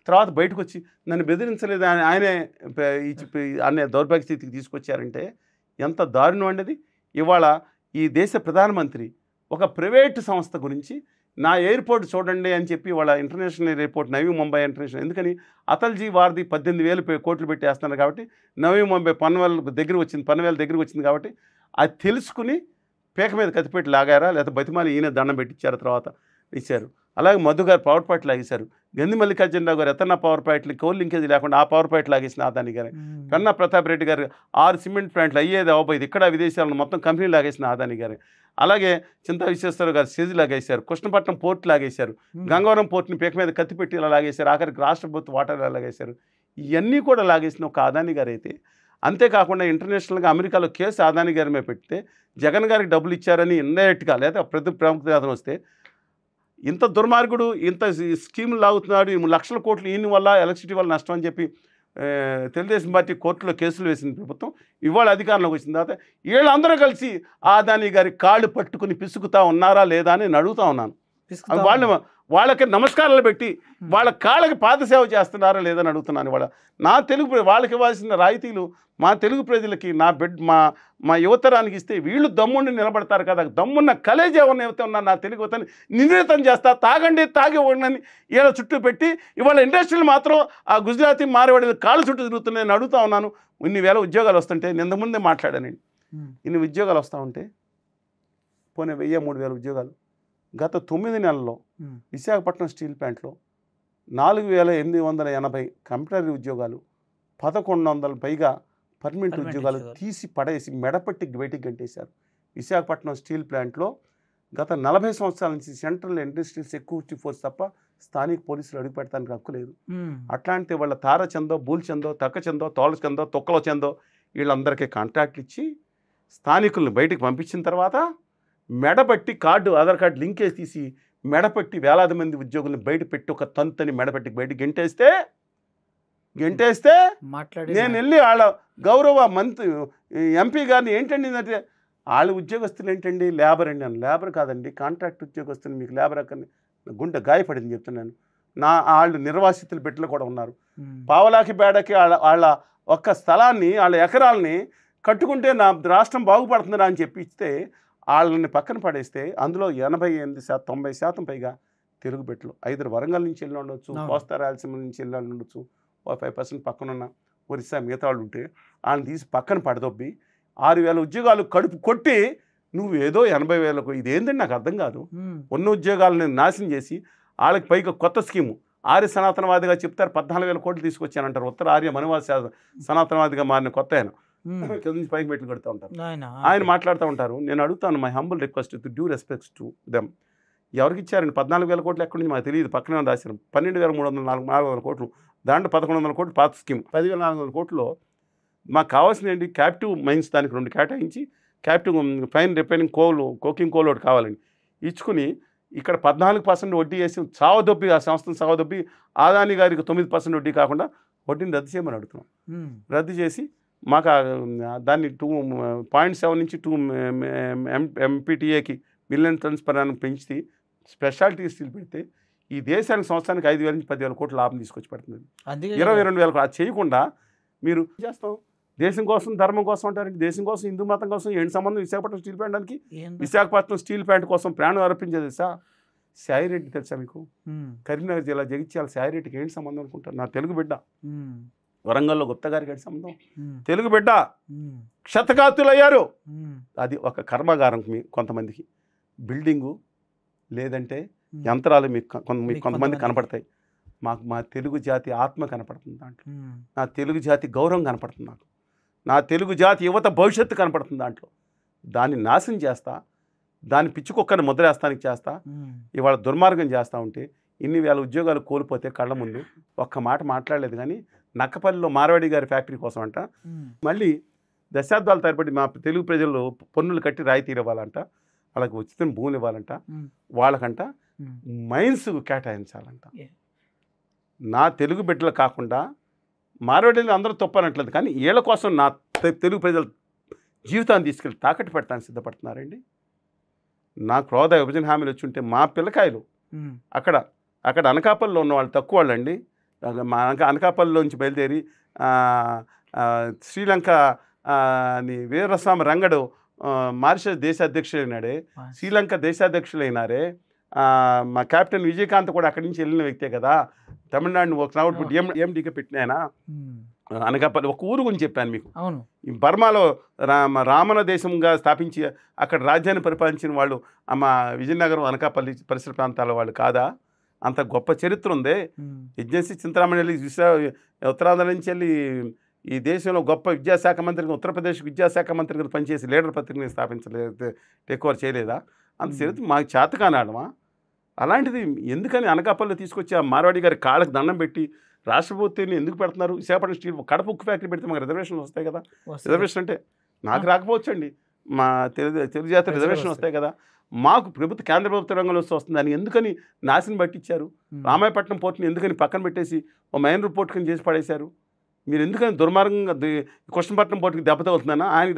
తర్వాత బయటకు వచ్చి నన్ను బెదిరించలేదు ఆయనే అనే దౌర్భాగ్య స్థితికి తీసుకొచ్చారంటే ఎంత దారుణం అండి అది. ఇవాళ ఈ దేశ ప్రధానమంత్రి ఒక ప్రైవేటు సంస్థ గురించి నా ఎయిర్పోర్ట్ చూడండి అని చెప్పి వాళ్ళ ఇంటర్నేషనల్ ఎయిర్పోర్ట్ నవీ ముంబై ఇంటర్నేషనల్, ఎందుకని అటల్జీ వారిది 18,000 కోట్లు పెట్టి వేస్తున్నారు కాబట్టి నవీ ముంబై పన్వేల దగ్గరికి వచ్చింది కాబట్టి అది తెలుసుకుని పీక మీద కత్తిపెట్టి లాగారా లేదా బతిమాలి ఈయన దండం పెట్టించారు తర్వాత ఇచ్చారు. అలాగే మధు గారు పవర్ ప్లాంట్ లాగేశారు. గంది మల్లికార్జునరావు గారు ఎత్తన్న పవర్ ప్లాంట్లు కోల్ లింకేజ్ లేకుండా ఆ పవర్ ప్లాంట్ లాగేసిన అదానీ గారు. కన్నా ప్రతాప్ రెడ్డి గారు 6 సిమెంట్ ప్లాంట్లు అయ్యేది అవబోయేది ఇక్కడ విదేశాలను మొత్తం కంపెనీ లాగేసిన అదానీ గారు. అలాగే చింతా విశ్వేశ్వర గారు స్టేజ్ లాగేశారు. కృష్ణపట్నం పోర్ట్ లాగేశారు. గంగవరం పోర్ట్ని పీక మీద కత్తిపెట్టి ఇలా లాగేశారు. ఆఖరికి రాష్ట్ర ప్రభుత్వ వాటర్ లాగేశారు. ఇవన్నీ కూడా లాగేసిన ఒక అదానీ గారు అయితే, అంతేకాకుండా ఇంటర్నేషనల్గా అమెరికాలో కేసు అదానీ గారి మీద పెడితే జగన్ గారికి డబ్బులు ఇచ్చారని ఇండైరెక్ట్గా లేదా ప్రతి ప్రముఖ వస్తే ఇంత దుర్మార్గుడు ఇంత స్కీములు లాగుతున్నాడు, 1 లక్షల కోట్లు ఈయన వల్ల ఎలక్ట్రిసిటీ వల్ల నష్టం అని చెప్పి తెలుగుదేశం పార్టీ కోర్టులో కేసులు వేసింది ప్రభుత్వం. ఇవాళ అధికారంలోకి వచ్చిన తర్వాత వీళ్ళందరూ కలిసి అదానీ గారి కాళ్ళు పట్టుకుని పిసుకుతా ఉన్నారా లేదా అని నేను అడుగుతా ఉన్నాను. వాళ్ళకి నమస్కారాలు పెట్టి వాళ్ళ కాళ్ళకి పాదసేవ చేస్తున్నారా లేదని అడుగుతున్నాను. నా తెలుగు వాళ్ళకి ఇవ్వాల్సిన రాయితీలు మా తెలుగు ప్రజలకి మా యువతరానికి ఇస్తే వీళ్ళు దమ్ముండి నిలబడతారు కదా. దమ్మున్న కలేజ్ ఎవరిని ఉన్నా నా తెలుగు యువతని నిర్ణీతం చేస్తా, తాగి ఉండని ఈయన చుట్టూ పెట్టి ఇవాళ ఇండస్ట్రీలు మాత్రం ఆ గుజరాతీ మారవాడి కాళ్ళ చుట్టూ తిరుగుతున్నాయని అడుగుతా ఉన్నాను. ఇన్ని వేల ఉద్యోగాలు వస్తుంటే నిన్న ముందే మాట్లాడానండి. ఇన్ని ఉద్యోగాలు వస్తూ ఉంటే పోనీ 1000-3000 ఉద్యోగాలు గత 9 నెలల్లో విశాఖపట్నం స్టీల్ ప్లాంట్లో 4880 కంప్యూటరీ ఉద్యోగాలు, 1100 పైగా పర్మనెంట్ ఉద్యోగాలు తీసి పడేసి మెడపట్టి బయటికి గంటేశారు. విశాఖపట్నం స్టీల్ ప్లాంట్లో గత 40 సంవత్సరాల నుంచి సెంట్రల్ ఇండస్ట్రియల్ సెక్యూరిటీ ఫోర్స్ తప్ప స్థానిక పోలీసులు అడుగు పెట్టడానికి హక్కు లేదు. అట్లాంటి వాళ్ళ తారచందో, బూల్చందో, తక్కచందో, తోలచందో, తొక్కలో చందో వీళ్ళందరికీ కాంట్రాక్ట్లు ఇచ్చి స్థానికులను బయటికి పంపించిన తర్వాత మెడపట్టి ఆధార్ కార్డు లింకేజ్ తీసి మెడపట్టి వేలాది మంది ఉద్యోగులను బయట పెట్టి ఒక తంతని మెడపట్టి బయట గెంటేస్తే నేను వెళ్ళి వాళ్ళ గౌరవ మంత్రి ఎంపీ గారిని ఏంటండి అంటే వాళ్ళ ఉద్యోగస్తులు ఏంటండి లేబర్ అండి అని. లేబర్ కాదండి, కాంట్రాక్ట్ ఉద్యోగస్తులు, మీకు లేబర్ అక్కని గుండె గాయపడింది చెప్తున్నాను. వాళ్ళు నిర్వాసితుల బిడ్డలు కూడా ఉన్నారు. పావలాకి బేడకి వాళ్ళ ఒక్క స్థలాన్ని వాళ్ళ ఎకరాలని కట్టుకుంటే నా రాష్ట్రం బాగుపడుతుందా అని చెప్పి ఇస్తే వాళ్ళని పక్కన పడేస్తే అందులో 88-90% పైగా తెలుగు బిడ్డలు. 5 వరంగల్ నుంచి వెళ్ళి ఉండొచ్చు, కోస్తా రాయలసీమ నుంచి వెళ్ళి ఉండొచ్చు, 5% పక్కనున్న ఒరిస్సా మిగతా వాళ్ళు ఉంటే వాళ్ళని తీసి పక్కన పడదొబ్బి 6000 ఉద్యోగాలు కడుపు కొట్టి నువ్వు ఏదో 80,000కు ఇదేంటంటే నాకు అర్థం కాదు. ఉన్న ఉద్యోగాలను నాశనం చేసి వాళ్ళకి పైగా కొత్త స్కీము ఆర్య సనాతనవాదిగా చెప్తారు. 14,000 కోట్లు తీసుకొచ్చానంటారు. ఉత్తర ఆర్య మనువాద సనాతనవాదిగా మారిన కొత్త ఆయన కింద నుంచి పైకి మెట్లు కడుతూ ఉంటారు. ఆయన మాట్లాడుతూ ఉంటారు. నేను అడుగుతాను, my humble request to due respects to them. ఎవరికి ఇచ్చారండి 14,000 కోట్లు? ఎక్కడి నుంచి మాకు తెలియదు. పక్కనే రాశారు 12,300-400 కోట్లు. దాంట్లో 1,100 కోట్లు పాత స్కీమ్. 10,400 కోట్లు మాకు కావాల్సిన ఏంటి? క్యాప్టివ్ మైన్స్ దానికి 2 కేటాయించి క్యాప్టివ్ ఫైన్ రిపైరింగ్ కోకింగ్ కోల్ ఒకటి కావాలండి ఇచ్చుకుని ఇక్కడ 14% వడ్డీ వేసి సావదొబ్బి ఆ సంస్థను సావదొబ్బి ఆదాని గారికి 9% వడ్డీ కాకుండా వడ్డీని రద్దు చేయమని అడుగుతున్నాం. రద్దు చేసి మాకు దాన్ని 2.7 నుంచి 2 MPTAకి మిలియన్ టన్స్ per annum పెంచి స్పెషాలిటీ స్టీల్ పెడితే ఈ దేశానికి సంవత్సరానికి 5,000 నుంచి 10,000 కోట్ల లాభం తీసుకొచ్చి పెడుతుంది. 22,000 కోట్లు. అది చేయకుండా మీరు చేస్తాం దేశం కోసం ధర్మం కోసం అంటారండి. దేశం కోసం హిందూ మతం కోసం ఏంటి సంబంధం? విశాఖపట్నం స్టీల్ ప్లాంట్ దానికి విశాఖపట్నం స్టీల్ ప్లాంట్ కోసం ప్రాణం అర్పించేది సాయిరెడ్డి తెలుసా మీకు? కరీంనగర్ జిల్లా జగిత్యాల సాయిరెడ్డికి ఏంటి సంబంధం అనుకుంటారు? నా తెలుగు బిడ్డ. వరంగల్లో గుప్తా గారికి ఏంటి సంబంధం? తెలుగు బిడ్డ. క్షతగాతులు అయ్యారు. అది ఒక కర్మాగారం కొంతమందికి, బిల్డింగు లేదంటే యంత్రాలు మీకు కొంతమంది కనపడతాయి. మా తెలుగు జాతి ఆత్మ కనపడుతుంది దాంట్లో. నా తెలుగు జాతి గౌరవం కనపడుతుంది నాకు. నా తెలుగు జాతి యువత భవిష్యత్తు కనపడుతుంది దాంట్లో. దాన్ని నాశనం చేస్తా, దాన్ని పిచ్చుకొక్కని ముద్రేస్తానికి చేస్తా, ఇవాళ దుర్మార్గం చేస్తూ ఉంటే ఇన్ని వేల ఉద్యోగాలు కోల్పోతే కళ్ళ ముందు ఒక్క మాట మాట్లాడలేదు. కానీ నక్కపల్లిలో మారవాడి గారి ఫ్యాక్టరీ కోసం అంట మళ్ళీ దశాబ్దాల తరబడి మా తెలుగు ప్రజలు పన్నులు కట్టి రాయితీ ఇవ్వాలంట, వాళ్ళకి ఉచిత భూములు ఇవ్వాలంట, వాళ్ళకంట మైన్స్ కేటాయించాలంట. నా తెలుగు బిడ్డలు కాకుండా మార్వాడీలు అందరూ తప్పనట్లేదు, కానీ వీళ్ళ కోసం నా తెలుగు ప్రజల జీవితాన్ని తీసుకెళ్ళి తాకట్టు పెట్టడానికి సిద్ధపడుతున్నారండి. నా క్రోధ విభజన హామీలు వచ్చి ఉంటే మా పిల్లకాయలు అక్కడ అనకాపల్లిలో ఉన్న వాళ్ళు తక్కువ వాళ్ళండి. మా అనకాపల్లిలోంచి బయలుదేరి శ్రీలంక వీరస్వామి రంగడు మారిషస్ దేశాధ్యక్షులైనాడే, శ్రీలంక దేశాధ్యక్షులైనారే. మా కెప్టెన్ విజయకాంత్ కూడా అక్కడి నుంచి వెళ్ళిన వ్యక్తే కదా. తమిళనాడుని ఒక నౌట్ ఎండిగా పెట్టిన ఆయన అనకాపల్లి ఒక ఊరు గురించి చెప్పాను మీకు. అవును, ఈ బర్మాలో రామణ దేశంగా స్థాపించి అక్కడ రాజ్యాన్ని పరిపాలించిన వాళ్ళు మా విజయనగరం అనకాపల్లి పరిసర ప్రాంతాల వాళ్ళు కాదా? అంత గొప్ప చరిత్ర ఉంది. యజ్ఞశ్రీ చింతామణి వెళ్ళి ఉత్తరాంధ్ర నుంచి వెళ్ళి ఈ దేశంలో గొప్ప విద్యాశాఖ మంత్రిగా, ఉత్తరప్రదేశ్ విద్యాశాఖ మంత్రిగా పనిచేసి లీడర్ పత్రికని స్థాపించలేదు, టేక్ ఓవర్ చేయలేదా? అంత చరిత్ర మాకు చేతకానాడమా? అలాంటిది ఎందుకని అనకాపల్లిలో తీసుకొచ్చి ఆ మార్వాడి గారి కాళ్ళకి దండం పెట్టి రాష్ట్ర ప్రభుత్వాన్ని ఎందుకు పెడుతున్నారు? విశాఖపట్నం స్టీల్ కడప ఉక్కు ఫ్యాక్టరీ పెడితే మాకు రిజర్వేషన్లు వస్తాయి కదా. రిజర్వేషన్ అంటే నాకు రాకపోవచ్చండి, మా తెలుగు జాతి రిజర్వేషన్ వస్తాయి కదా. మాకు కేంద్ర ప్రభుత్వ రంగంలో వస్తుంది. దాన్ని ఎందుకని నాశనం పట్టించారు? రామాయపట్నం పోర్టుని ఎందుకని పక్కన పెట్టేసి ఓ మైనర్ పోర్ట్ కింద చేసి పడేశారు? మీరు ఎందుకని దుర్మార్గంగా కృష్ణపట్నం పోటీకి దెబ్బతవుతున్నానా, ఆయనకి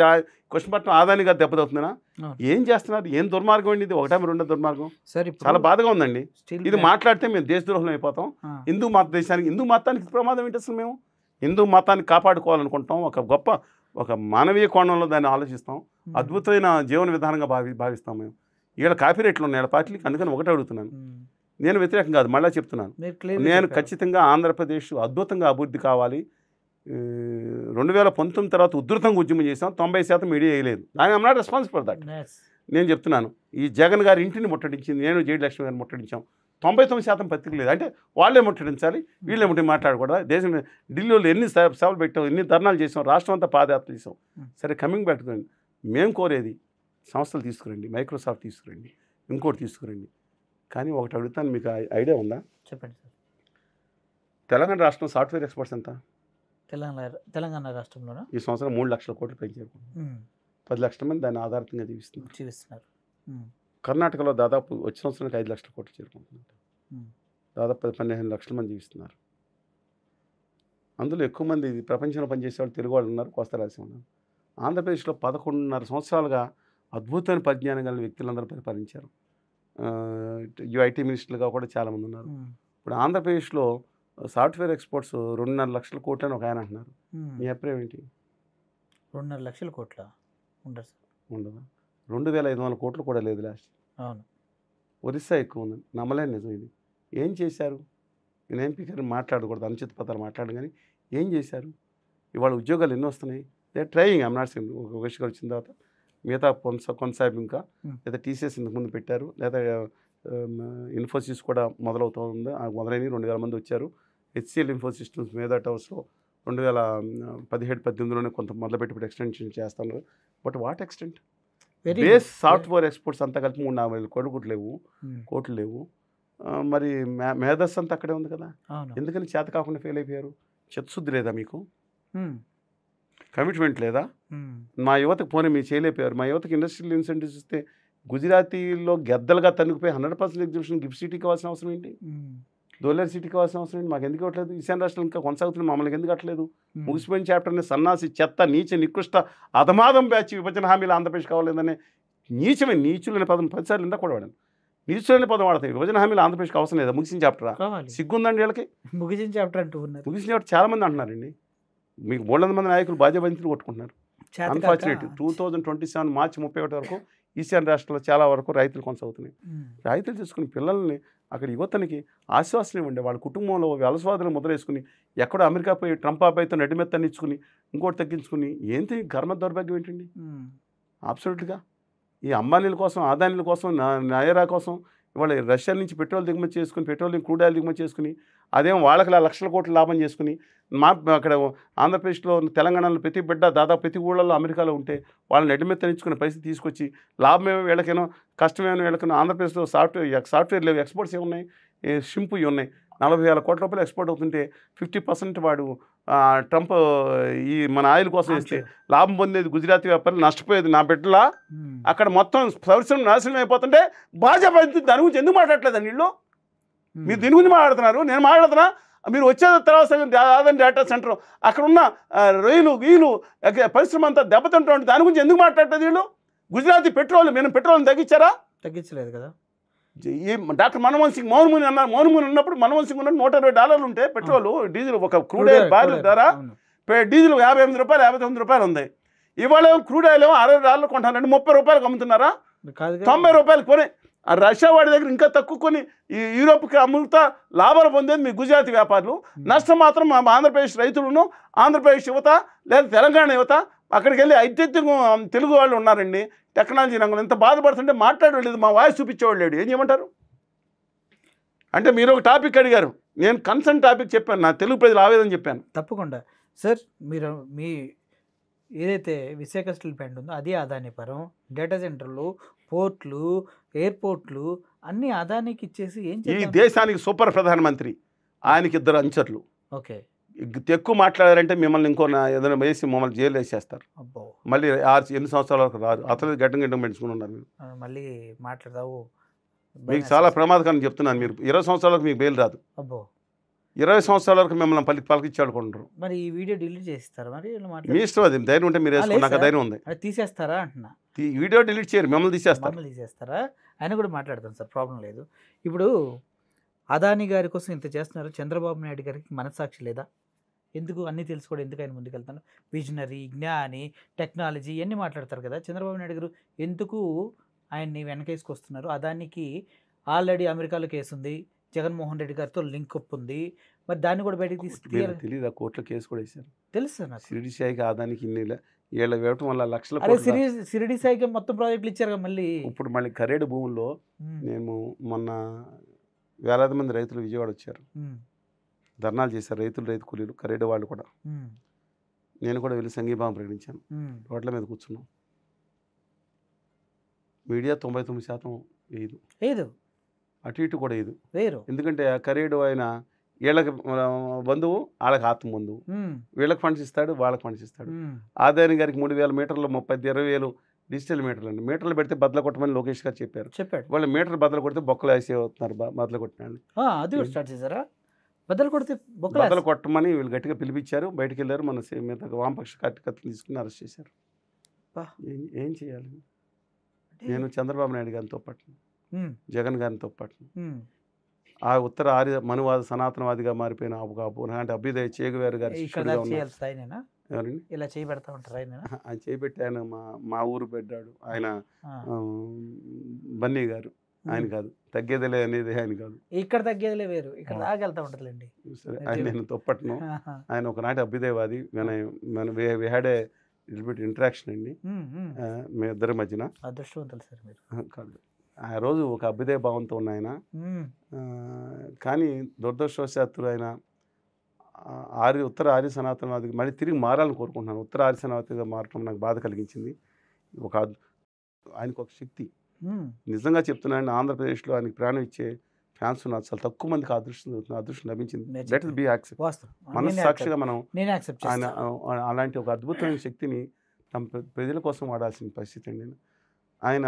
కృష్ణపట్నం ఆదాని గారు దెబ్బతవుతున్నానా? అవును. ఏం చేస్తున్నారు? ఏం దుర్మార్గం అండి ఇది? ఒకటా రెండో దుర్మార్గం. సార్ చాలా బాధగా ఉందండి. స్టీల్ ఇది మాట్లాడితే మేము దేశద్రోహం అయిపోతాం. హిందూ మత దేశానికి, హిందూ మతానికి ప్రమాదం ఏంటి అసలు? మేము హిందూ మతాన్ని కాపాడుకోవాలనుకుంటాం. ఒక గొప్ప ఒక మానవీయ కోణంలో దాన్ని ఆలోచిస్తాం. అద్భుతమైన జీవన విధానంగా భావిస్తాం మేము. ఇక్కడ కాపీరేట్లు ఉన్నాయి వాళ్ళ పార్టీలకి. అందుకని ఒకటే అడుగుతున్నాను, నేను వ్యతిరేకం కాదు, మళ్ళీ చెప్తున్నాను. నేను ఖచ్చితంగా ఆంధ్రప్రదేశ్ అద్భుతంగా అభివృద్ధి కావాలి. 2019 తర్వాత ఉధృతంగా ఉద్యమం చేసాం. 90% మీడియా వేయలేదు. I'm not responsible for that. నేను చెప్తున్నాను, ఈ జగన్ గారి ఇంటిని ముట్టడించింది నేను, జేడి లక్ష్మి గారిని ముట్టడించాం. 99% పత్రిక లేదు. అంటే వాళ్ళే ముట్టడించాలి, వీళ్ళే ముట్టి మాట్లాడకూడదా? దేశం ఢిల్లీలో ఎన్ని సభలు పెట్టాం, ఎన్ని ధర్నాలు చేసాం, రాష్ట్రం అంతా పాదయాత్ర చేసాం. సరే, కమింగ్ బ్యాక్ టు మేము కోరేది సంస్థలు తీసుకురండి, మైక్రోసాఫ్ట్ తీసుకురండి, ఇంకోటి తీసుకురండి. కానీ ఒకటి అడుగుతాను, మీకు ఐడియా ఉందా? చెప్పండి సార్. తెలంగాణ రాష్ట్రం సాఫ్ట్వేర్ ఎక్స్పర్ట్స్ ఎంత? తెలంగాణ రాష్ట్రంలోనా ఈ సంవత్సరం 3 లక్షల కోట్లు పెంచారు. 10 లక్షల మంది దాన్ని ఆధారితంగా జీవిస్తున్నారు. కర్ణాటకలో దాదాపు వచ్చే సంవత్సరానికి 5 లక్షల కోట్లు చేరుకుంటున్నారు. దాదాపు 15 లక్షల మంది జీవిస్తున్నారు. అందులో ఎక్కువ మంది ప్రపంచంలో పనిచేసే వాళ్ళు తెలుగు వాళ్ళు ఉన్నారు, కోస్తా రాసి ఉన్నారు. ఆంధ్రప్రదేశ్లో 11.5 సంవత్సరాలుగా అద్భుతమైన పరిజ్ఞానం కలిగిన వ్యక్తులందరూ పరిపాలించారు. ఐటీ మినిస్టర్లుగా కూడా చాలామంది ఉన్నారు. ఇప్పుడు ఆంధ్రప్రదేశ్లో సాఫ్ట్వేర్ ఎక్స్పోర్ట్స్ 2.5 లక్షల కోట్లు అని ఒక ఆయన అంటున్నారు. మీ అభిప్రాయం ఏంటి? 2.5 లక్షల కోట్ల ఉండదు, 2,500 కోట్లు కూడా లేదు లాస్ట్. అవును. ఒరిస్సా ఎక్కువ ఉంది. నమ్మలేని నిజం ఇది. ఏం చేశారు? నేను ఎంపీ గారిని మాట్లాడకూడదు, అనుచిత పదాలు మాట్లాడడం, కానీ ఏం చేశారు? ఇవాళ ఉద్యోగాలు ఎన్ని వస్తున్నాయి? They trying. I'm not saying ఒక విషయం వచ్చిన తర్వాత మిగతా కొనసాగి ఇంకా లేదా టీసీఎస్ ఇంతకు ముందు పెట్టారు, లేదా ఇన్ఫోసిస్ కూడా మొదలవుతుంది. మొదలైనవి 2,000 మంది వచ్చారు. హెచ్సిఎల్ ఇన్ఫోసిస్టమ్స్ మేధా టవర్స్లో 2017-18లోనే కొంత మొదలుపెట్టి ఎక్స్టెన్షన్ చేస్తాను. But what extent? Base software exports అంతా కలిపి 3-4 కోట్లు లేవు. మరి మేధస్సు అంతా అక్కడే ఉంది కదా. ఎందుకని చేత కాకుండా ఫెయిల్ అయిపోయారు? చిత్తశుద్ధి లేదా మీకు? కమిట్మెంట్ లేదా? మా యువతకు పోనీ మీరు చేయలేకపోయారు. మా యువతకు ఇండస్ట్రియల్ ఇన్సెంటివ్స్ ఇస్తే గుజరాతీలో గద్దలుగా తన్నుకుపోయి 100% ఎగ్జిబిషన్ గిఫ్ట్ సిటీకి కావాల్సిన అవసరం ఏంటి? దోలేరు సిటీకి కావాల్సిన అవసరం ఏంటి? మాకు ఎందుకు ఇవ్వట్లేదు? ఈశాన్య రాష్ట్రాలు ఇంకా కొనసాగుతుంది, మమ్మల్ని ఎందుకు అట్లేదు? ముగిసిపోయిన చాప్టర్ని సన్నాసి, చెత్త, నీచ, నికృష్ట, అధమాదం బ్యాచ్ విభజన హామీలు ఆంధ్రప్రదేశ్ కావాలేదనే నీచులైన పదం 10 సార్లు ఇందా కూడా వాడాను. నీచులైన పదం వాడతాయి. విభజన హామీలు ఆంధ్రప్రదేశ్కి అవసరం లేదా? ముగిసిన చాప్టరా? సిగ్గుందండి వీళ్ళకి. ముగిసిన చాప్టర్ అంటూ ఉన్నారు. ముగిసిన చాప్టర్ చాలామంది అంటున్నారండి. మీకు 300 మంది నాయకులు బాధ్యబంతులు కొట్టుకుంటున్నారు. అన్ఫార్చునేట్ 2027 మార్చి 31 వరకు ఈశాన్య రాష్ట్రాల్లో చాలా వరకు రైతులు కొనసాగుతున్నాయి. రైతులు తీసుకుని పిల్లల్ని అక్కడ యువతనికి ఆశ్వాసన ఇవ్వండి. వాళ్ళ కుటుంబంలో వ్యవసాయాలను ముద్రేసుకుని ఎక్కడో అమెరికా పోయి ట్రంప్ అబ్బాయితో నడిమెత్తనిచ్చుకుని ఇంకోటి తగ్గించుకుని ఏంటి ఘర్మ దౌర్భాగ్యం ఏంటండి? అబ్సల్యూట్గా ఈ అంబానీల కోసం, ఆదానీల కోసం, నయరా కోసం ఇవాళ రష్యా నుంచి పెట్రోల్ దిగుమతి చేసుకుని, పెట్రోలియం క్రూడ్ ఆయిల్ దిగుమతి చేసుకుని, అదేం వాళ్ళకి లక్షల కోట్ల లాభం చేసుకుని, అక్కడ ఆంధ్రప్రదేశ్లో, తెలంగాణలో ప్రతి బిడ్డ దాదాపు ప్రతి ఊళ్ళలో అమెరికాలో ఉంటే వాళ్ళని నడిమెత్తనిచ్చుకునే పరిస్థితి తీసుకొచ్చి లాభమేమో వీళ్ళకేనో కష్టమేమో వీళ్ళకేనో. ఆంధ్రప్రదేశ్లో సాఫ్ట్వేర్ లేవు, ఎక్స్పోర్ట్స్ ఏమున్నాయి? షింపు ఇవి ఉన్నాయి. 40,000 కోట్ల రూపాయలు ఎక్స్పోర్ట్ అవుతుంటే 50% వాడు ట్రంప్ ఈ మన ఆయిల్ కోసం ఇస్తే లాభం పొందేది గుజరాతీ వ్యాపారులు, నష్టపోయేది నా బిడ్డలా. అక్కడ మొత్తం పరిశ్రమ నాశనం అయిపోతుంటే భాజపా దాని గురించి ఎందుకు మాట్లాడలేదండి వీళ్ళు? మీరు దీని గురించి మాట్లాడుతున్నారు, నేను మాట్లాడుతున్నా. మీరు వచ్చే తర్వాత ఆదాని డేటా సెంటర్ అక్కడ ఉన్న రొయ్యలు గీలు పరిశ్రమ అంతా దెబ్బతింటూ దాని గురించి ఎందుకు మాట్లాడలేదు వీళ్ళు? గుజరాతీ పెట్రోల్ మేము పెట్రోల్ని తగ్గించారా? తగ్గించలేదు కదా. డాక్టర్ మన్మోహన్ సింగ్ మౌనముని అన్నారు. మౌనముని ఉన్నప్పుడు మన్మోహన్ సింగ్ ఉన్నప్పుడు $120 ఉంటే పెట్రోల్, డీజిల్ ఒక క్రూడ్ ఆయిల్ బార్రెల్ ధర డీజిల్ $58, $59 ఉంది. ఇవాళ క్రూడ్ ఆయిల్ $60 కొంటానండి, $30 అమ్ముతున్నారా? $90 కొని రష్యా వాడి దగ్గర ఇంకా తక్కువ కొని ఈ యూరోప్కి అమ్ముతా లాభాలు పొందేది మీ గుజరాతీ వ్యాపారులు. నష్టం మాత్రం మా ఆంధ్రప్రదేశ్ రైతులను, ఆంధ్రప్రదేశ్ యువత లేదా తెలంగాణ యువత. అక్కడికి వెళ్ళి ఐద్యత్యం తెలుగు వాళ్ళు ఉన్నారండి టెక్నాలజీ రంగంలో. ఎంత బాధపడుతుంటే మాట్లాడలేదు, మా వాయిస్ చూపించేవాళ్ళు లేడు. ఏం చేయమంటారు? అంటే మీరు ఒక టాపిక్ అడిగారు, నేను కన్సర్న్ టాపిక్ చెప్పాను, నా తెలుగు ప్రజలు ఆవేదన చెప్పాను. తప్పకుండా సార్. మీరు మీ ఏదైతే విశాఖ స్టీల్ ప్లాంట్ ఉందో అది అదానీ పరం, డేటా సెంటర్లు, పోర్ట్లు, ఎయిర్పోర్ట్లు అన్నీ అదానికి ఇచ్చేసి ఏం ఈ దేశానికి సూపర్ ప్రధానమంత్రి, ఆయనకి 2 అనుచరులు. ఓకే, ఎక్కువ మాట్లాడారంటే మిమ్మల్ని ఇంకో ఏదైనా వేసి మమ్మల్ని జైలు వేసేస్తారు. మళ్ళీ 8 సంవత్సరాల వరకు రారు. అతను గడ్డం పెంచుకుని ఉన్నారు. మీరు మళ్ళీ మాట్లాడదావు, మీకు చాలా ప్రమాదకరం చెప్తున్నాను. మీరు 20 సంవత్సరాలకు మీకు బెయిల్ రాదు. అబ్బో, 20 సంవత్సరాల వరకు మిమ్మల్ని పలికిచ్చాడు కొంటారు. మరి ఈ వీడియో డిలీట్ చేస్తారా మరి వీళ్ళు మీ మాట్లాడి ఇష్టం, అది ధైర్యం ఉంటే మీరు వేసుకోండి, నాకు సార్. ధైర్యం ఉంది. అది తీసేస్తారా అంటున్నా వీడియో డిలీట్ చేయరు, మిమ్మల్ని తీసేస్తారు. మమ్మల్ని తీసేస్తారా ఆయన కూడా మాట్లాడతాం సార్, ప్రాబ్లం లేదు. ఇప్పుడు అదాని గారి కోసం ఇంత చేస్తున్నారు, చంద్రబాబు నాయుడు గారికి మనస్సాక్షి లేదా? ఎందుకు అన్నీ తెలుసుకోవడం, ఎందుకు ఆయన ముందుకెళ్తాను? విజనరీ, జ్ఞాని, టెక్నాలజీ ఇవన్నీ మాట్లాడతారు కదా. చంద్రబాబు నాయుడు గారు ఎందుకు ఆయన్ని వెనకేసుకొస్తున్నారు? అదానికి ఆల్రెడీ అమెరికాలో కేసు ఉంది, జగన్మోహన్ రెడ్డి గారితో లింక్ అప్ ఉంది, మరి దాన్ని కూడా బయటకు తీయాలి. తెలియదు, ఆ కోర్టులో కేసు కూడా వేశారు. తెలుసు సార్ నాకు. షిరిడి సాయికి ఆదానికి ఇన్ని ఏళ్ళ వేయటం వల్ల లక్షల అరే కోట్ల. సిరిడి సాయికి మొత్తం ప్రాజెక్టులు ఇచ్చారు కదా మళ్ళీ. ఇప్పుడు మళ్ళీ కరేడు భూముల్లో మేము మొన్న వేలాది మంది రైతులు విజయవాడ వచ్చారు, ధర్నాలు చేశారు, రైతు కూలీలు, కరేడు వాళ్ళు కూడా. నేను కూడా వెళ్ళి సంఘీభావం ప్రకటించాను, రోడ్ల మీద కూర్చున్నాం. మీడియా 99% లేదు, అటు ఇటు కూడా వేరు. ఎందుకంటే ఆ కరేడు ఆయన వీళ్ళకి బంధువు, వాళ్ళకి ఆత్మ బంధువు. వీళ్ళకి ఫండ్స్ ఇస్తాడు, వాళ్ళకి ఫండ్స్ ఇస్తాడు. ఆదాని గారికి 3000 మీటర్లు 30-20,000 డిజిటల్ మీటర్లు అండి. మీటర్లు పెడితే బద్దలు కొట్టమని లోకేష్ గారు చెప్పారు. వాళ్ళు మీటర్ బద్దలు కొడితే బొక్కలు వేసే అవుతున్నారు, బద్దలు కొట్టినాడు. అది కూడా స్టార్ట్ చేశారా? బద్దలు కొడితే బద్దలు కొట్టమని వీళ్ళు గట్టిగా పిలిపించారు, బయటకు వెళ్ళారు. మన మిగతా వామపక్ష కార్యకర్తలు తీసుకుని అరెస్ట్ చేశారు. ఏం చేయాలి? నేను చంద్రబాబు నాయుడు గారితో పాటు, జగన్ గారితో పాటు, ఆ ఉత్తర ఆర్య మనువాద సనాతనవాదిగా మారిపోయిన అంటే అభ్యుదయ చేగువేరు గారు ఎవరండి ఇలా చేయబెడతా ఉంటారు. ఆయన చేయబెట్టి ఆయన మా ఊరు పెట్టాడు. ఆయన బన్నీ గారు, ఆయన కాదు. తగ్గేదిలే అనేది ఆయన కాదు. ఇక్కడ తగ్గేదిలే వేరు, ఇక్కడ దాకా వెళ్తా ఉంటుందిలేండి. సరే, ఆయన నేను తొప్పట్ను. ఆయన ఒకనాటి అభ్యుదయవాది. We had a little bit interaction అండి మీ ఇద్దరి మధ్యన. అదృష్టవంతులు సార్ మీరు. కాదు, ఆ రోజు ఒక అభ్యుదయ భావంతో ఉన్న ఆయన. కానీ దురదృష్టవశాత్తు ఆయన ఉత్తర ఆర్య సనాతనవాదికి మళ్ళీ తిరిగి మారాలని కోరుకుంటున్నాను. ఉత్తర ఆర్య సనాతనవాదిగా మారటం నాకు బాధ కలిగించింది. ఆయనకు ఒక శక్తి, నిజంగా చెప్తున్నాను, ఆంధ్రప్రదేశ్లో ఆయనకి ప్రాణం ఇచ్చే ఫ్యాన్స్ ఉన్నారు. చాలా తక్కువ మందికి అదృష్టం లభించింది. Let it be accept. మనస్సాక్షిగా మనం ఆయన అలాంటి ఒక అద్భుతమైన శక్తిని తమ ప్రజల కోసం వాడాల్సిన పరిస్థితి అండి. ఆయన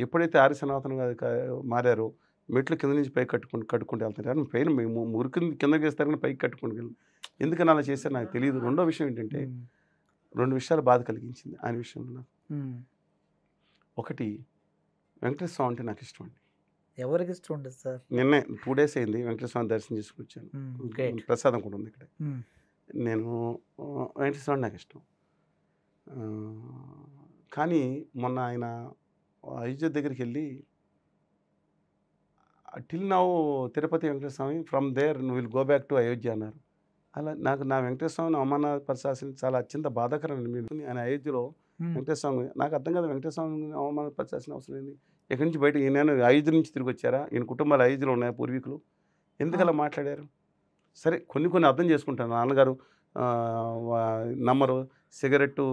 ఎప్పుడైతే ఆర్య సనాతనంగా మారారో మెట్లు కింద నుంచి పైకి కట్టుకుంటూ వెళ్తారు. కానీ పైన మురికి కిందకి వేస్తారు కానీ పైకి కట్టుకుంటూ వెళ్ళి ఎందుకని అలా చేశారు నాకు తెలియదు. రెండో విషయం ఏంటంటే, 2 విషయాలు బాధ కలిగించింది ఆయన విషయంలో నాకు. ఒకటి, వెంకటేశ్వర స్వామి అంటే నాకు ఇష్టం అండి. ఎవరికి ఇష్టం ఉండదు సార్? నిన్నే 2 days అయింది వెంకటేశ్వర స్వామి దర్శనం చేసుకుని వచ్చాను. ప్రసాదం కూడా ఉంది ఇక్కడ. నేను వెంకటేశ్వర స్వామి నాకు ఇష్టం. కానీ మొన్న ఆయన అయోధ్య దగ్గరికి వెళ్ళి till now Tirupati Venkateswara Swami from there will go back to Ayodhya అన్నారు. అలా నాకు నా వెంకటేశ్వర స్వామిని అవమానపరచాల్సిన చాలా అత్యంత బాధాకరమైన మీరు. ఆయన అయోధ్యలో వెంకటేశ్వర స్వామి నాకు అర్థం కాదు. వెంకటేశ్వర స్వామిని అవమానపరచాల్సిన అవసరం ఏంది? ఎక్కడి నుంచి బయట నేను అయోధ్య నుంచి తిరిగి వచ్చారా? ఈయన కుటుంబాలు అయోధ్యలో ఉన్నాయా పూర్వీకులు? ఎందుకు అలా మాట్లాడారు? సరే, కొన్ని అర్థం చేసుకుంటాను. నాన్నగారు నమ్మరు, సిగరెట్టు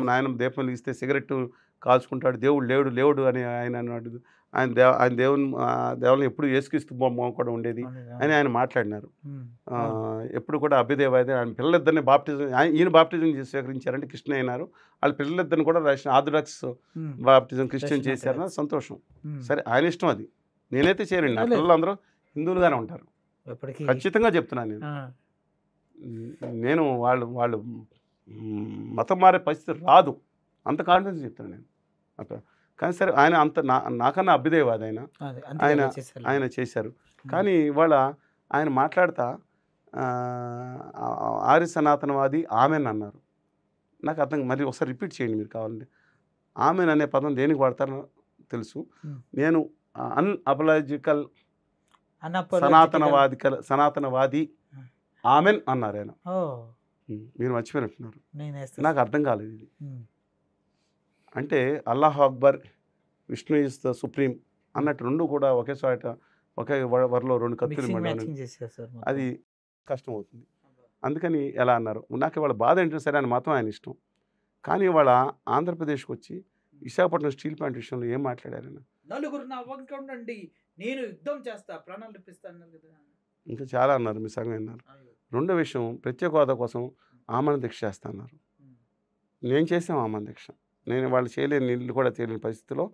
నాయన దీపం ఇస్తే సిగరెట్టు కాల్చుకుంటాడు, దేవుడు లేవుడు అని ఆయన అన్నాడు. ఆయన దేవుని ఎప్పుడు ఏసుక్రీస్తు బొమ్మ కూడా ఉండేది అని ఆయన మాట్లాడినారు. ఎప్పుడు కూడా అభ్యుదయవాది. ఆయన పిల్లలిద్దరిని బాప్టిజం, ఈయన బాప్టిజం స్వీకరించారంటే క్రిస్టియన్ అయినారు. వాళ్ళ పిల్లలిద్దరిని కూడా ఆర్థడాక్స్ బాప్టిజం క్రిస్టియన్ చేశారని సంతోషం. సరే, ఆయన ఇష్టం అది. నేనైతే చేయరండి. నా పిల్లలందరూ హిందువులుగానే ఉంటారు, ఖచ్చితంగా చెప్తున్నాను నేను. వాళ్ళు మతం మారే పరిస్థితి రాదు, అంత కాన్ఫిడెన్స్ చెప్తాను నేను. కానీ సరే, ఆయన అంత నాకన్నా అభ్యుదయవాది ఆయన చేశారు. కానీ ఇవాళ ఆయన మాట్లాడతా ఆర్య సనాతనవాది ఆమెన్ అన్నారు. నాకు అర్థం, మరి ఒకసారి రిపీట్ చేయండి మీరు కావాలంటే. ఆమెన్ అనే పదం దేనికి వాడతారో తెలుసు. నేను అన్అపలాజికల్ సనాతనవాది ఆమెన్ అన్నారు ఆయన. మీరు మర్చిపోయినట్టున్నారు. నాకు అర్థం కాలేదు ఇది. అంటే Allah Akbar, Vishnu is the supreme అన్నట్టు రెండు కూడా ఒకే వరలో 2 కత్తులు అది కష్టం అవుతుంది. అందుకని ఎలా అన్నారు. నాకు ఇవాళ బాధ ఏంటంటే, సరే ఆయన మతం ఆయన ఇష్టం. కానీ ఇవాళ ఆంధ్రప్రదేశ్కి వచ్చి విశాఖపట్నం స్టీల్ ప్లాంట్ విషయంలో ఏం మాట్లాడారు? నేను యుద్ధం చేస్తా, ప్రాణాలు ఇప్పిస్తాను, ఇంకా చాలా అన్నారు, మీ సగం అన్నారు. రెండో విషయం, ప్రత్యేక హోదా కోసం ఆమరణ దీక్ష చేస్తా అన్నారు. నేను చేసాం ఆమరణ దీక్ష. నేను వాళ్ళు చేయలేని, నీళ్ళు కూడా చేయలేని పరిస్థితిలో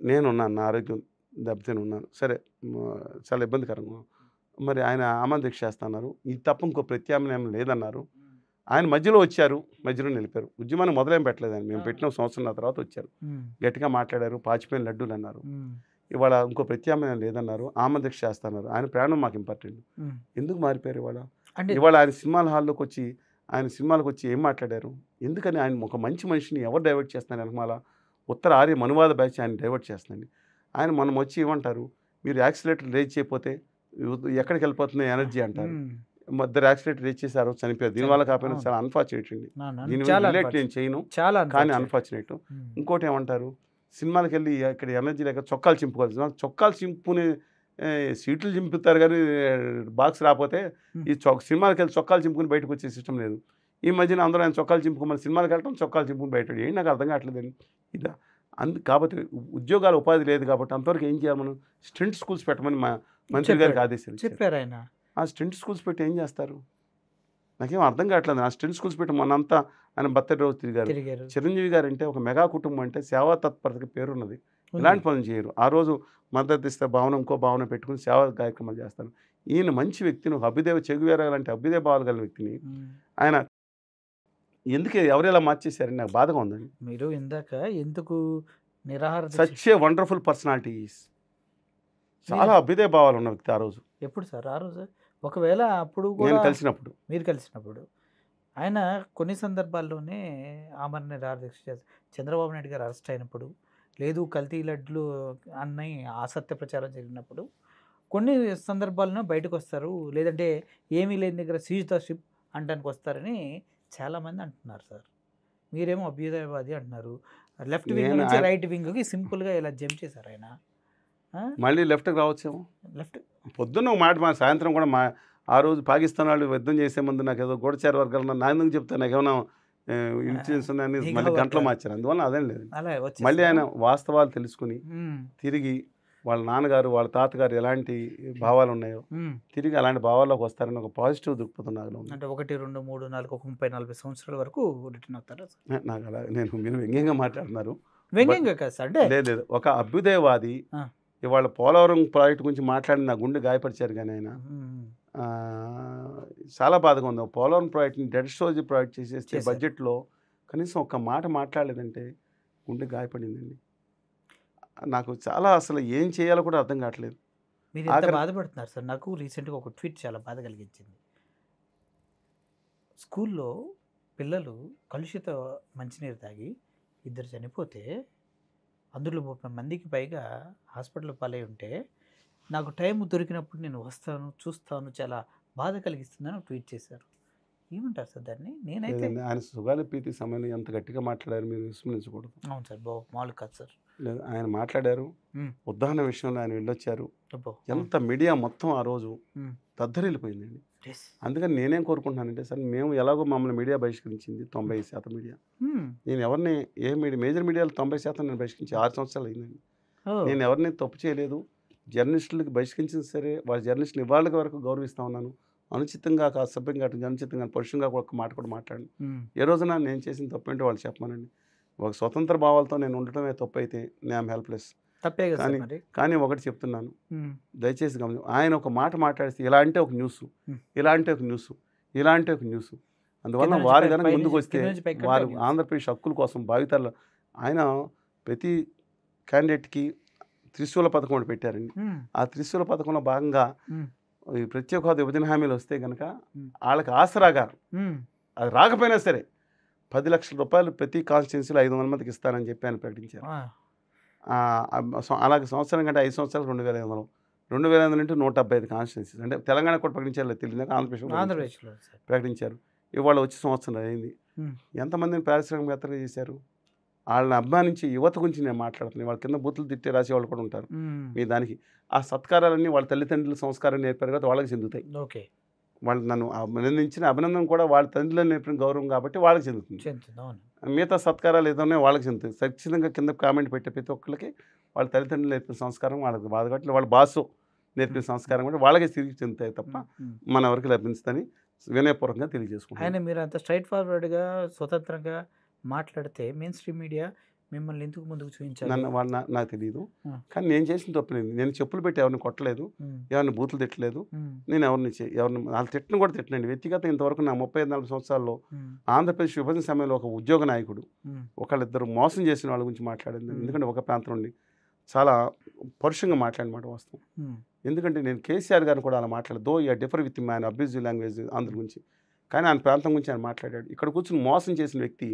నేనున్నాను. నా ఆరోగ్యం దెబ్బతిని ఉన్నాను. సరే, చాలా ఇబ్బందికరంగా మరి ఆయన ఆమోదీక్ష చేస్తున్నారు. ఇది తప్ప ఇంకో ప్రత్యామ్నాయం లేదన్నారు. ఆయన మధ్యలో వచ్చారు, మధ్యలో నిలిపారు. ఉద్యమాన్ని మొదలేం పెట్టలేదు ఆయన. మేము పెట్టిన సంవత్సరం తర్వాత వచ్చారు. గట్టిగా మాట్లాడారు, పాచిపోయిన లడ్డూలు అన్నారు. ఇవాళ ఇంకో ప్రత్యామ్నాయం లేదన్నారు, ఆమోదీక్ష చేస్తున్నారు. ఆయన ప్రాణం మాకు ఇంపార్టెంట్. ఎందుకు మారిపోయారు ఇవాళ? ఇవాళ ఆయన సినిమాల హాల్లోకి వచ్చి ఆయన సినిమాలకు వచ్చి ఏం మాట్లాడారు? ఎందుకని ఆయన ఒక మంచి మనిషిని ఎవరు డైవర్ట్ చేస్తున్నారు? వెనకమాల ఉత్తర ఆర్య మనువాద బ్యాచ్ ఆయన డైవర్ట్ చేస్తుందండి. ఆయన మనం వచ్చి ఏమంటారు, మీరు యాక్సిలేటర్ రేజ్ చేయకపోతే ఎక్కడికి వెళ్ళిపోతుంది ఎనర్జీ అంటారు. మధ్య యాక్సిడెంట్ రీచ్ చేశారు, చనిపోయారు. దీనివల్ల కాకపోయినా చాలా అన్ఫార్చునేట్ అండి. దీని రిలేట్ నేను చేయను, కానీ అన్ఫార్చునేట్. ఇంకోటి ఏమంటారు, సినిమాలకు వెళ్ళి ఇక్కడ ఎనర్జీ లేక చొక్కాలు చింపుకోవాలి. చొక్కాలు చింపుకునే సీట్లు చింపుతారు కానీ బాక్స్ రాకపోతే ఈ సినిమాలకు వెళ్ళి చొక్కాలు చింపుకుని బయటకు వచ్చే సిస్టమ్ లేదు. ఈ మధ్యన అందరూ ఆయన చొక్కాలు చింపుకోమని సినిమాలకు వెళ్ళటం, చొక్కాలు చింపుకుని బయట ఏంటి నాకు అర్థం కావట్లేదండి. ఇదా కాబట్టి ఉద్యోగాల ఉపాధి లేదు కాబట్టి అంతవరకు ఏం చేయాలి మనం? స్టెంట్ స్కూల్స్ పెట్టమని మా మంత్రి గారికి ఆదేశాలు చెప్పారు ఆయన. ఆ స్టెంట్ స్కూల్స్ పెట్టి ఏం చేస్తారు? నాకేం అర్థం కావట్లేదు. ఆ స్టెంట్ స్కూల్స్ పెట్టి మనంతా ఆయన బర్త్డే రోజు తిరిగారు. చిరంజీవి గారు అంటే ఒక మెగా కుటుంబం అంటే సేవా తత్పరతకి పేరున్నది. ఇలాంటి పనులు చేయరు. ఆ రోజు మద్దతు ఇస్తే భావన ఇంకో భావన పెట్టుకుని సేవా కార్యక్రమాలు చేస్తారు. ఈయన మంచి వ్యక్తిని, అభ్యుదయ చెగువేర లాంటి అభ్యుదయ భావాలు కలిగిన వ్యక్తిని ఆయన ఎందుకు ఎవరెలా మార్చేశారని నాకు బాధగా ఉందండి. మీరు ఇందాక ఎందుకు నిరాహార సచ్ ఏ వండర్ఫుల్ పర్సనాలిటీస్, చాలా అభ్యుదయ భావాలు ఉన్న వ్యక్తి ఆ రోజు. ఎప్పుడు సార్ ఆ రోజు? ఒకవేళ అప్పుడు నేను కలిసినప్పుడు, మీరు కలిసినప్పుడు ఆయన కొన్ని సందర్భాల్లోనే ఆమరణ నిరాహార దీక్ష చేస్తారు. చంద్రబాబు నాయుడు గారు అరెస్ట్ అయినప్పుడు, లేదు కల్తీ లడ్లు అన్నయ్య అసత్య ప్రచారం జరిగినప్పుడు కొన్ని సందర్భాల్లో బయటకు వస్తారు, లేదంటే ఏమీ లేని దగ్గర సీజ్ ద షిప్ అంటానికి వస్తారని చాలామంది అంటున్నారు సార్. మీరేమో అభ్యుదయవాది అంటున్నారు. లెఫ్ట్ వింగ్ నుంచి రైట్ వింగ్కి సింపుల్గా ఇలా జంప్ చేశారు ఆయన. మళ్ళీ లెఫ్ట్కి రావచ్చేమో. లెఫ్ట్ పొద్దున్న ఒక మాట, మా సాయంత్రం కూడా మా ఆ రోజు పాకిస్తాన్ వాళ్ళు యుద్ధం చేసే ముందు నాకు ఏదో గూఢచార వర్గాలు నా ఎందుకు చెప్తాను, నాకు ఏమైనా ఇన్సూరెన్స్ ఉన్నాయని మళ్ళీ గంటలో మార్చారు. అందువల్ల అదేం లేదు. మళ్ళీ ఆయన వాస్తవాలు తెలుసుకుని తిరిగి వాళ్ళ నాన్నగారు వాళ్ళ తాతగారు ఎలాంటి భావాలు ఉన్నాయో తిరిగి అలాంటి భావాల్లోకి వస్తారని ఒక పాజిటివ్ దృక్పథం నాకు ఉంది. అంటే 1, 2, 3, 4 ఒక 30-40 సంవత్సరాల వరకు రిటర్న్ అవుతారా? నాకు అలా మీరు వ్యంగ్యంగా మాట్లాడుతున్నారు. వ్యంగ్యంగా కాదు సార్, అంటే లేదు ఒక అభ్యుదయవాది. ఇవాళ పోలవరం ప్రాజెక్ట్ గురించి మాట్లాడి నా గుండె గాయపరిచారు కానీ ఆయన చాలా బాధగా ఉంది. పోలవరం ప్రాజెక్ట్ని డెడ్ స్టోరేజ్ ప్రాజెక్ట్ చేసేస్తే బడ్జెట్లో కనీసం ఒక్క మాట మాట్లాడలేదంటే గుండె గాయపడిందండి. నాకు చాలా అసలు ఏం చేయాలో కూడా అర్థం కావట్లేదు. మీరు ఎంత బాధపడుతున్నారు సార్? నాకు రీసెంట్గా ఒక ట్వీట్ చాలా బాధ కలిగించింది. స్కూల్లో పిల్లలు కలుషిత మంచినీరు తాగి 2 చనిపోతే అందులో 30 మందికి పైగా హాస్పిటల్ పాలై ఉంటే నాకు టైం దొరికినప్పుడు నేను వస్తాను, చూస్తాను, చాలా బాధ కలిగిస్తుందని ట్వీట్ చేశారు. ఏమంటారు సార్ దాన్ని? నేనైతే ఆయన సుగాలి ప్రీతి సమయంలో ఎంత గట్టిగా మాట్లాడారు, మీరు విస్మరించకూడదు. అవును సార్, మామూలు కాదు సార్. లేదు ఆయన మాట్లాడారు. ఉదాహరణ విషయంలో ఆయన వెళ్ళొచ్చారు. ఎంత మీడియా మొత్తం ఆ రోజు దద్దరిల్లిపోయిందండి. అందుకని నేనేం కోరుకుంటున్నానంటే సార్, మేము ఎలాగో మమ్మల్ని మీడియా బహిష్కరించింది 90% మీడియా. నేను ఎవరిని మేజర్ మీడియాలో 90% నేను బహిష్కరించి 6 సంవత్సరాలు అయిందండి. నేను ఎవరిని తప్పు చేయలేదు. జర్నలిస్టులకు బహిష్కరించిన సరే వాళ్ళ జర్నలిస్టులు ఇవాళ వరకు గౌరవిస్తూ ఉన్నాను. అనుచితంగా అసభ్యంగా అనుచితంగా పరుషంగా ఒక మాట కూడా మాట్లాడను. ఏ రోజున నేను చేసిన తప్పు ఏంటో వాళ్ళు చెప్పమనండి. ఒక స్వతంత్ర భావాలతో నేను ఉండటమే తప్పు అయితే నేను హెల్ప్లెస్. కానీ ఒకటి చెప్తున్నాను, దయచేసి గమని ఆయన ఒక మాట మాట్లాడిస్తే ఇలా అంటే ఒక న్యూస్, ఇలా అంటే ఒక న్యూస్, ఇలా అంటే ఒక న్యూస్. అందువల్ల వారు కనుక ముందుకు వస్తే వారు ఆంధ్రప్రదేశ్ హక్కుల కోసం భావితరాలు ఆయన ప్రతి క్యాండిడేట్కి త్రిశూల పథకం ఒకటి పెట్టారండి. ఆ త్రిశూల పథకంలో భాగంగా ఈ ప్రత్యేక హోదా విభజన హామీలు వస్తే కనుక వాళ్ళకి ఆసరాగా అది రాకపోయినా సరే 10 లక్షల రూపాయలు ప్రతి కాన్స్టిట్యున్సీలో 500 మందికి ఇస్తానని చెప్పి ఆయన ప్రకటించారు. అలాగే సంవత్సరం కంటే 5 సంవత్సరాలు 2,500, 2,500 into 175 కాన్స్టిట్యున్సీస్. అంటే తెలంగాణ కూడా ప్రకటించారు, తెలియదు, ఆంధ్రప్రదేశ్లో ప్రకటించారు. ఇవాళ వచ్చి సంవత్సరం అయింది. ఎంతమందిని పారిశ్రామికవేత్తలు చేశారు? వాళ్ళని అభిమానించి యువత గురించి నేను మాట్లాడుతున్నాను. వాళ్ళ కింద బూతులు తిట్టే రాసేవాళ్ళు కూడా ఉంటారు. మీ దానికి ఆ సత్కారాలన్నీ వాళ్ళ తల్లిదండ్రుల సంస్కారం నేర్పారు కదా, వాళ్ళకి చెందుతాయి. ఓకే, వాళ్ళు నన్ను అభినందించిన అభినందన కూడా వాళ్ళ తండ్రులను నేర్పిన గౌరవం కాబట్టి వాళ్ళకి చెందుతుంది. మిగతా సత్కారాలు ఏదైనా వాళ్ళకి చెందుతాయి. ఖచ్చితంగా కింద కామెంట్ పెట్టే ప్రతి ఒక్కరికి వాళ్ళ తల్లిదండ్రులు నేర్పిన సంస్కారం వాళ్ళకి బాధ కాబట్టి వాళ్ళ బాసు నేర్పిన సంస్కారం కూడా వాళ్ళకి తిరిగి చెందుతాయి తప్ప మన ఎవరికి లభించుదని వినయపూర్వకంగా తెలియజేసుకుంటాం. ఆయన మీరు అంత స్ట్రైట్ ఫార్వర్డ్గా స్వతంత్రంగా మాట్లాడితే మెయిన్ స్ట్రీమ్ మీడియా మిమ్మల్ని ఎందుకు ముందుకు చూపించాలి? నన్ను వాళ్ళు నాకు తెలియదు. ఆ. కానీ నేను చేసిన తప్పు లేదు. నేను చెప్పులు పెట్టి ఎవరిని కొట్టలేదు, ఎవరిని బూతులు తిట్టలేదు. నేను ఎవరిని వాళ్ళు తిట్టను కూడా తిట్టనండి. వ్యక్తిగతంగా ఇంతవరకు నా 35-40 సంవత్సరాల్లో ఆంధ్రప్రదేశ్ విభజన సమయంలో ఒక ఉద్యోగ నాయకుడు ఒకళ్ళిద్దరు మోసం చేసిన వాళ్ళ గురించి మాట్లాడింది. ఎందుకంటే ఒక ప్రాంతం నుండి చాలా పరుషంగా మాట్లాడిన మాట వాస్తవం. ఎందుకంటే నేను కేసీఆర్ గారిని కూడా అలా మాట్లాడదు. Though you differ with man abusive language Andhra గురించి. కానీ ఆయన ప్రాంతం గురించి ఆయన మాట్లాడాడు. ఇక్కడ కూర్చుని మోసం చేసిన వ్యక్తి,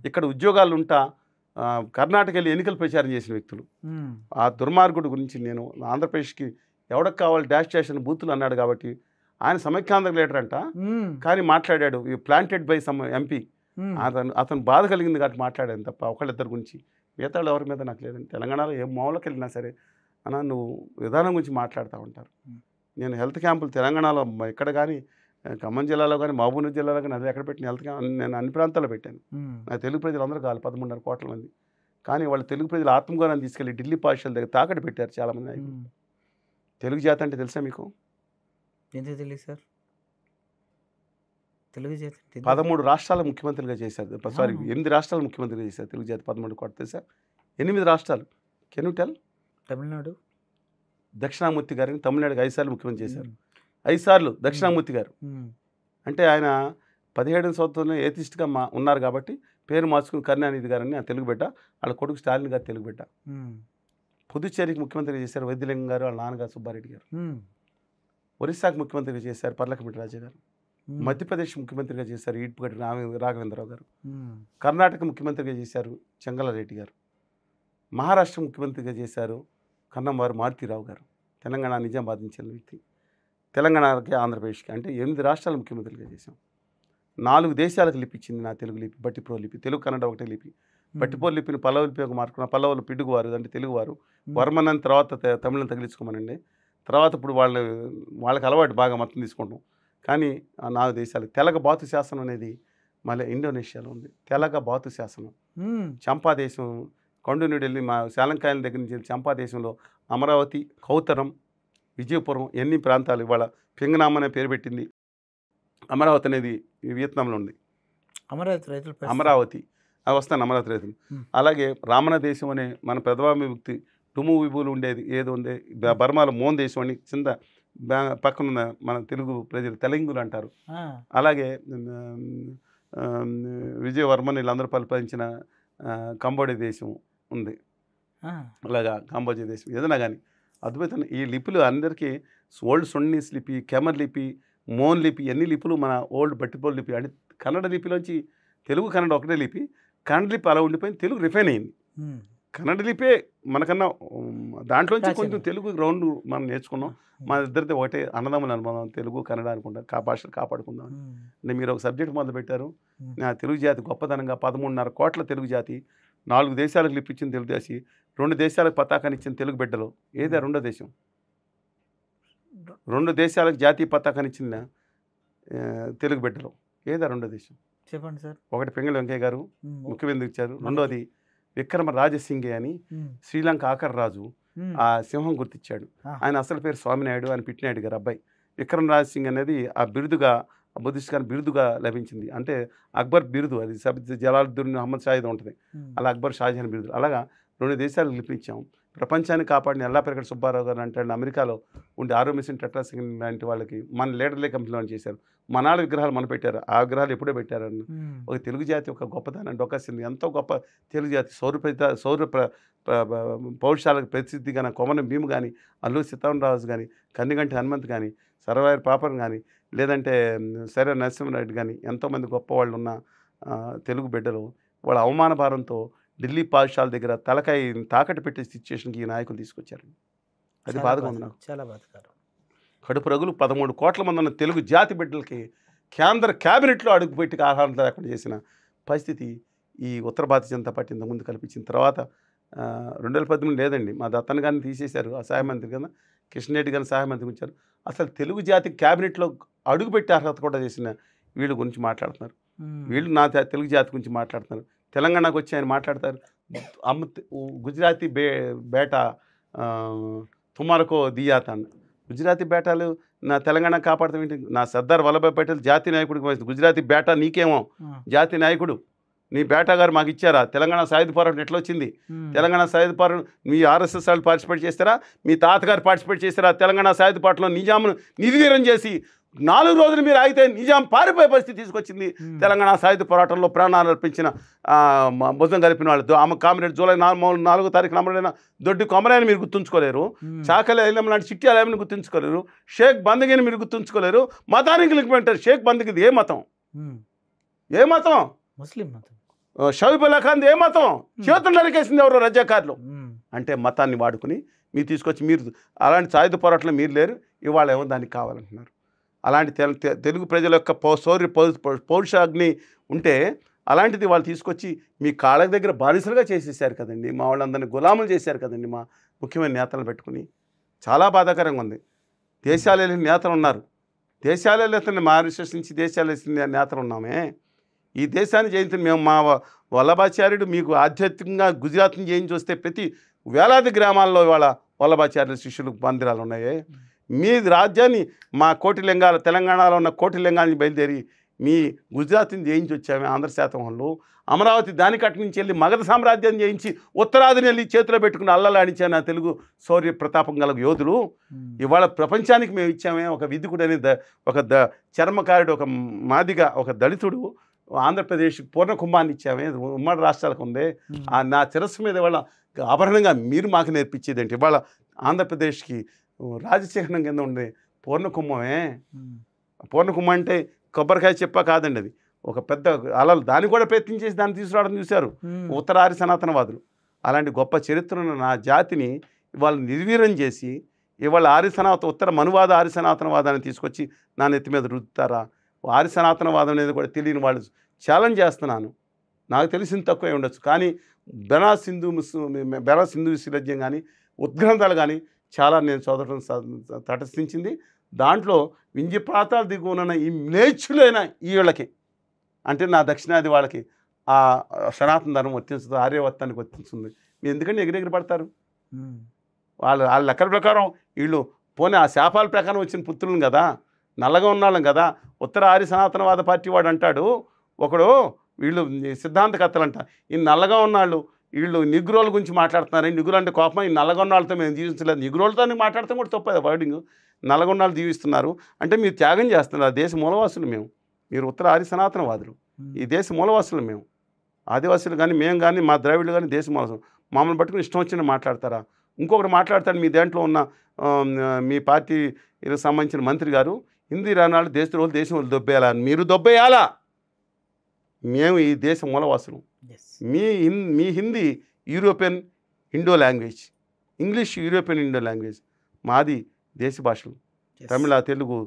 ఇక్కడ ఉద్యోగాలు ఉంటా కర్ణాటక వెళ్ళి ఎన్నికలు ప్రచారం చేసిన వ్యక్తులు. ఆ దుర్మార్గుడు గురించి నేను ఆంధ్రప్రదేశ్కి ఎవడకు కావాలి డాష్ చేసిన బూతులు అన్నాడు కాబట్టి ఆయన సమైక్యాంధ్ర లీడర్ అంట. కానీ మాట్లాడాడు ప్లాంటెడ్ బై సమ్ ఎంపీ. అతను బాధ కలిగింది కాబట్టి మాట్లాడాను తప్ప ఒకళ్ళిద్దరి గురించి. మిగతా వాళ్ళు ఎవరి మీద నాకు లేదండి. తెలంగాణలో ఏ మూలకి వెళ్ళినా సరే అన్న నువ్వు విధానం గురించి మాట్లాడుతూ ఉంటారు. నేను హెల్త్ క్యాంపులు తెలంగాణలో ఎక్కడ కానీ ఖమ్మం జిల్లాలో కానీ మహబూబ్నగర్ జిల్లాలో కానీ అది ఎక్కడ పెట్టిన హెల్త్ క్యాంప్ నేను అన్ని ప్రాంతాల్లో పెట్టాను. నా తెలుగు ప్రజలు అందరూ కావాలి 13.5 కోట్ల మంది. కానీ వాళ్ళు తెలుగు ప్రజలు ఆత్మగౌరవాన్ని తీసుకెళ్ళి ఢిల్లీ పాఠశాల దగ్గర తాకట్టు పెట్టారు చాలామంది నాయకులు. తెలుగు జాతి అంటే తెలుసా మీకు? ఎందుకు తెలియదు సార్? తెలుగు జాతి 13 రాష్ట్రాల ముఖ్యమంత్రులుగా చేశారు. సారీ 8 రాష్ట్రాల ముఖ్యమంత్రిగా చేశారు తెలుగు జాతి. 13 కోట్ల తెలుసా? 8 రాష్ట్రాలు. Can you tell? Tamil Nadu Dakshinamurthy గారిని తమిళనాడుకి 5 సార్లు ముఖ్యమంత్రి చేశారు. 5 సార్లు దక్షిణామూర్తి గారు. అంటే ఆయన 17వ సంవత్సరంలో ఏథిస్ట్గా ఉన్నారు కాబట్టి పేరు మార్చుకుని కరుణానిధి గారని ఆ తెలుగు బిడ్డ, వాళ్ళ కొడుకు స్టాలిన్ గారు తెలుగు బిడ్డ. పుదుచ్చేరికి ముఖ్యమంత్రిగా చేశారు వైద్యలింగం గారు, వాళ్ళ నాన్నగారు సుబ్బారెడ్డి గారు. ఒరిస్సాకు ముఖ్యమంత్రిగా చేశారు పర్లకమిటి రాజా గారు. మధ్యప్రదేశ్ ముఖ్యమంత్రిగా చేశారు ఈడ్పుగడ్డి రాఘవేంద్రరావు గారు. కర్ణాటక ముఖ్యమంత్రిగా చేశారు చెంగలరెడ్డి గారు. మహారాష్ట్ర ముఖ్యమంత్రిగా చేశారు కన్నంవారు మారుతీరావు గారు. తెలంగాణ నిజామాబాద్ నుంచి చెందిన వ్యక్తి. తెలంగాణకి ఆంధ్రప్రదేశ్కి అంటే 8 రాష్ట్రాల ముఖ్యమంత్రిగా చేశాం. 4 దేశాలకు లిపి ఇచ్చింది నా తెలుగు లిపి, బట్టిప్రో లిపి. తెలుగు కన్నడ ఒకటే లిపి. బట్టిప్రో లిపిని పల్లవ లిపిగా మార్చుకున్న. పల్లవులు పిడుగువారు అంటే తెలుగువారు. వర్మన్ తర్వాత తమిళం తగిలించుకోమనండి. తర్వాత ఇప్పుడు వాళ్ళకి అలవాటు బాగా మొత్తం తీసుకుంటాం. కానీ ఆ 4 దేశాలు తెలగ బాతు శాసనం అనేది మళ్ళీ ఇండోనేషియాలో ఉంది. తెలగ బాతు శాసనం. చంపాదేశం కొండనీడు వెళ్ళి మా శాలంకాయల దగ్గర నుంచి చంపాదేశంలో అమరావతి, కౌతరం, విజయపురం ఎన్ని ప్రాంతాలు ఇవాళ పింగనామ అనే పేరు పెట్టింది. అమరావతి అనేది వియత్నాంలో ఉంది. అమరావతి అవి వస్తాను అమరావతి రైతులు. అలాగే రామణ దేశం అనే మన పెదవామి వ్యక్తి టుము విభులు ఉండేది ఏదో ఉంది. బర్మాలో మోన్ దేశం అని కింద పక్కనున్న మన తెలుగు ప్రజలు తెలంగులు అంటారు. అలాగే విజయవర్మన్ వీళ్ళందరూ పరిపాలించిన కంబోడియా దేశం ఉంది. అలాగా కాంబోజియా దేశం ఏదైనా కానీ అద్భుతమైన ఈ లిపులు అందరికీ ఓల్డ్ సున్నీస్ లిపి, కెమర్ లిపి, మోన్ లిపి ఎన్ని లిపులు మన ఓల్డ్ బట్టిపోల్ లిపి అంటే కన్నడ లిపిలోంచి తెలుగు కన్నడ ఒకటే లిపి. కన్నడ లిపి అలా ఉండిపోయింది, తెలుగు రిఫైన్ అయింది. కన్నడ లిపే మనకన్నా దాంట్లోంచి కొంచెం తెలుగు గ్రౌండ్ మనం నేర్చుకున్నాం. మన ఇద్దరితో ఒకటే అన్నదమ్ములు అనుభవం తెలుగు కన్నడ అనుకుంటారు. భాషలు కాపాడుకుందాం అంటే మీరు ఒక సబ్జెక్ట్ మొదలు పెట్టారు. నా తెలుగు జాతి గొప్పతనంగా 13.5 కోట్ల తెలుగు జాతి, 4 దేశాలకు లిప్పించిన తెలుగు జాతి, 2 దేశాలకు పతాకాన్ని ఇచ్చిన తెలుగు బిడ్డలు. ఏదా రెండో దేశం? 2 దేశాలకు జాతీయ పతాకాన్ని ఇచ్చిన తెలుగు బిడ్డలు. ఏదా రెండో దేశం? చెప్పండి సార్. ఒకటి పింగళి వెంకయ్య గారు ముఖ్యమంత్రి ఇచ్చారు. రెండోది విక్రమ రాజసింగే అని శ్రీలంక ఆఖరి రాజు ఆ సింహం గుర్తిచ్చాడు. ఆయన అసలు పేరు స్వామినాయుడు, ఆయన పిట్టినాయుడు గారు అబ్బాయి. విక్రమ రాజసింగ్ అనేది ఆ బిరుదుగా బుద్ధిస్ట్ గారి బిరుదుగా లభించింది. అంటే అక్బర్ బిరుదు అది జలాలుద్దీన్ మహమ్మద్ షాహిద్ ఉంటుంది. అలా అక్బర్ షాజహాన్ బిరుదు. అలాగా 2 దేశాలకు లిపించాం. ప్రపంచాన్ని కాపాడిన ఎల్లాపెరగడ సుబ్బారావు గారు అంటే అమెరికాలో ఉండి ఆరోమిషన్ టెట్రాసింగ్ లాంటి వాళ్ళకి మన లీడర్లే కంపెనీలో చేశారు. మనాల విగ్రహాలు మనం పెట్టారు. ఆ విగ్రహాలు ఎప్పుడో పెట్టారని ఒక తెలుగు జాతి ఒక గొప్పతనాన్ని డొక్కాసింది. ఎంతో గొప్ప తెలుగు జాతి సౌర పౌరుషాలకు ప్రసిద్ధిగా కొమరం భీము కానీ, అల్లూరి సీతారామరాజు కానీ, కన్నిగంటి హనుమంత్ కానీ, సర్వాయర్ పాపన్ కానీ, లేదంటే సరే నరసింహరెడ్డి కానీ ఎంతోమంది గొప్పవాళ్ళు ఉన్న తెలుగు బిడ్డలు వాళ్ళ అవమాన భారంతో ఢిల్లీ పాఠశాల దగ్గర తలకాయ తాకట్టు పెట్టే సిచ్యువేషన్కి ఈ నాయకులు తీసుకొచ్చారు. అది బాధగా ఉంది నాకు. చాలా బాధకరం. కడుపు రగులు 13 కోట్ల మంది ఉన్న తెలుగు జాతి బిడ్డలకి కేంద్ర క్యాబినెట్లో అడుగుపెట్టి ఆహారం లేకుండా చేసిన పరిస్థితి ఈ ఉత్తర భారతీయ జనతా పార్టీ ఇంతకుముందు కల్పించిన తర్వాత 2018 లేదండి. మా దత్తన్ గారిని తీసేశారు ఆ సహాయ మంత్రి కింద, కిషన్ రెడ్డి గారిని సహాయ మంత్రి ఉంచారు. అసలు తెలుగు జాతి క్యాబినెట్లో అడుగుపెట్టి అర్హత కూడా చేసిన వీళ్ళ గురించి మాట్లాడుతున్నారు. వీళ్ళు నా తెలుగు జాతి గురించి మాట్లాడుతున్నారు. తెలంగాణకు వచ్చి ఆయన మాట్లాడతారు. గుజరాతీ బేటా తుమారకో దియాతాను. గుజరాతీ బేటాలు నా తెలంగాణ కాపాడుతాం ఏంటి? నా సర్దార్ వల్లభాయ్ పటేల్ జాతీయ నాయకుడికి వస్తుంది. గుజరాతీ బేటా నీకేమో జాతీయ నాయకుడు. నీ బేటా గారు మాకు ఇచ్చారా? తెలంగాణ సాయుధ పోరాటం ఎట్లా వచ్చింది? తెలంగాణ సాయుధ పోరాటం మీ ఆర్ఎస్ఎస్ వాళ్ళు పార్టిసిపేట్ చేస్తారా? మీ తాతగారు పార్టిసిపేట్ చేస్తారా? తెలంగాణ సాయుధ పోరాటంలో నిజాంను నిర్వీర్యం చేసి 4 రోజులు మీరు ఆగితే నిజాం పారిపోయే పరిస్థితి తీసుకొచ్చింది. తెలంగాణ సాయుధ పోరాటంలో ప్రాణాలు అర్పించిన భుజం కలిపిన వాళ్ళు కామిరెడ్డి జూలై 4వ తారీఖున అమరుడైన దొడ్డి కొమరాయని మీరు గుర్తుంచుకోలేరు. చాకలి ఐలం లాంటి చిట్టి అలయని గుర్తుంచుకోలేరు. షేక్ బందగీని మీరు గుర్తుంచుకోలేరు. మతానికి లింక్ పెట్టారు. షేక్ బందగీది ఏ మతం? ఏ మతం? ముస్లిం మతం. షబీబుల్లా ఖాన్ ఏ మతం? చేతులు నరికేసింది ఎవరు? రజాకారులు. అంటే మతాన్ని వాడుకుని మీరు తీసుకొచ్చి మీరు అలాంటి సాయుధ పోరాటంలో మీరు లేరు. ఇవాళ ఏమో దానికి కావాలంటున్నారు. అలాంటి తెలుగు ప్రజల యొక్క పౌరుషాగ్ని ఉంటే అలాంటిది వాళ్ళు తీసుకొచ్చి మీ కాళ్ళ దగ్గర బానిసలుగా చేసేసారు కదండి. మా వాళ్ళందరినీ గులాములు చేశారు కదండి మా ముఖ్యమైన నేతలు పెట్టుకుని. చాలా బాధాకరంగా ఉంది. దేశాలు వెళ్ళిన నేతలు ఉన్నారు. దేశాలు వెళ్ళిన మారిషస్ నుంచి దేశాలు వెళ్ళిన నేతలు ఉన్నామే. ఈ దేశాన్ని జయించిన మేము మా వల్లభాచార్యుడు మీకు ఆధ్యాత్మికంగా గుజరాత్ని జయించి వస్తే ప్రతి వేలాది గ్రామాల్లో ఇవాళ వల్లభాచార్యుల శిష్యులు మందిరాలు ఉన్నాయి. మీ రాజ్యాన్ని మా కోటిలింగాలు తెలంగాణలో ఉన్న కోటిలింగాన్ని బయలుదేరి మీ గుజరాత్ని జయించి వచ్చామే. ఆంధ్ర శాతవాహనులు అమరావతి దాని కట్ట నుంచి వెళ్ళి మగధ సామ్రాజ్యాన్ని జయించి ఉత్తరాదిని వెళ్ళి చేతిలో పెట్టుకుని అల్లలాడించే నా తెలుగు శౌర్య ప్రతాపం గల యోధులు ఇవాళ ప్రపంచానికి మేము ఇచ్చామే. ఒక విధికుడు అనే ఒక చర్మకారుడు, ఒక మాదిగ, ఒక దళితుడు ఆంధ్రప్రదేశ్ పూర్ణ కుంభాన్ని ఇచ్చామే. ఉమ్మడి రాష్ట్రాలకు ఉంది. నా శిరస్సు మీద ఇవాళ ఆభరణంగా మీరు మాకు నేర్పించేది ఏంటి? ఇవాళ ఆంధ్రప్రదేశ్కి రాజచిహ్నం కింద ఉండే పూర్ణ కుంభమే. పూర్ణ కుంభం అంటే కొబ్బరికాయ చెప్ప కాదండి, అది ఒక పెద్ద అలలు. దాన్ని కూడా ప్రయత్నించేసి దాన్ని తీసుకురావడం చూశారు ఉత్తరాది సనాతనవాదులు. అలాంటి గొప్ప చరిత్ర ఉన్న నా జాతిని ఇవాళ నిర్వీర్యం చేసి ఇవాళ ఉత్తర మనువాద ఆర్యసనాతనవాదాన్ని తీసుకొచ్చి నా నెత్తి మీద రుద్దుతారా? ఆర్యసనాతనవాదం అనేది కూడా తెలియని వాళ్ళు ఛాలెంజ్ చేస్తున్నాను. నాకు తెలిసింది తక్కువే ఉండొచ్చు, కానీ బెనారస్ హిందూ విశ్వవిద్యాలయం కానీ ఉద్గ్రంథాలు కానీ చాలా నేను చదవడం తటస్థించింది. దాంట్లో వింజి ప్రాంతాలు దిగువన ఈ మ్లేచ్చులైన వీళ్ళకి, అంటే నా దక్షిణాది వాళ్ళకి ఆ సనాతన ధర్మం వర్తించుతుంది, ఆర్యవత్తానికి వర్తించుతుంది. మీరు ఎందుకంటే ఎగిరెగిరి పడతారు? వాళ్ళ లెక్కల ప్రకారం వీళ్ళు పోనీ ఆ శాపాల ప్రకారం వచ్చిన పుత్రులను కదా, నల్లగా ఉన్నాళ్ళం కదా. ఉత్తర ఆర్య సనాతనవాద పార్టీ వాడు అంటాడు ఒకడు, వీళ్ళు సిద్ధాంతకర్తలు అంట, ఈ నల్లగా ఉన్నాళ్ళు వీళ్ళు నిగ్రోల గురించి మాట్లాడుతున్నారు. నిగ్రోలు అంటే కోపం, ఈ నల్లగా ఉన్నాళ్ళతో మేము జీవించలేదు. నిగ్రోలతో మాట్లాడతాం కూడా తప్పదు వర్డింగ్. నల్లగొండాలు జీవిస్తున్నారు అంటే మీరు త్యాగం చేస్తున్నారు. దేశ మూలవాసులు మేము, మీరు ఉత్తర ఆర్య సనాతనవాదులు, ఈ దేశ మూలవాసులు మేము. ఆదివాసులు కానీ మేము కానీ మా ద్రావిడులు కానీ దేశ మూలవాసులు. మమ్మల్ని పట్టుకుని ఇష్టం వచ్చిన మాట్లాడతారా? ఇంకొకటి మాట్లాడతాడు, మీ దాంట్లో ఉన్న మీ పార్టీకి సంబంధించిన మంత్రి గారు, హిందీ రానాళ్ళు దేశద్రోహులు, దేశం వాళ్ళు దొబ్బేయాలా? మీరు దొబ్బేయాలా? మేము ఈ దేశ మూలవాసులు. మీ Hindi European Indo language, English European Indo language, మాది దేశ భాషలు తమిళ, తెలుగు,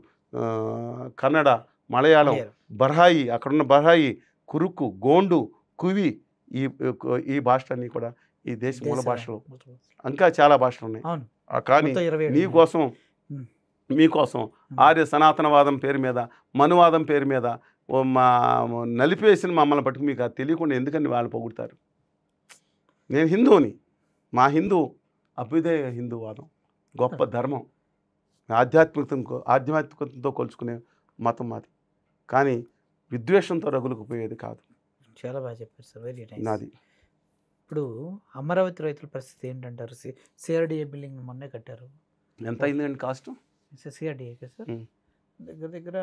కన్నడ, మలయాళం, బర్హాయి, అక్కడున్న బర్హాయి, కురుక్కు, గోండు, కువి, ఈ భాషలన్నీ కూడా ఈ దేశ మూల భాషలు. ఇంకా చాలా భాషలు ఉన్నాయి. కానీ మీకోసం ఆర్య సనాతనవాదం పేరు మీద, మనువాదం పేరు మీద మా నలిపేసిన మమ్మల్ని పట్టుకు మీకు అది తెలియకుండా ఎందుకని వాళ్ళు పొగుడతారు? నేను హిందువుని, మా అభ్యుదయ హిందూవాదం గొప్ప ధర్మం, ఆధ్యాత్మికతతో కొలుచుకునే మతం మాది. కానీ విద్వేషంతో రగులుకుపోయేది కాదు. చాలా బాగా చెప్పారు సార్, వెరీ నైస్. నాది ఇప్పుడు అమరావతి రైతుల పరిస్థితి ఏంటంటారు? సిఆర్డిఏ బిల్డింగ్ మొన్నే కట్టారు. ఎంత అయిందండి కాస్ట్? సిఆర్డిఏ సార్ దగ్గర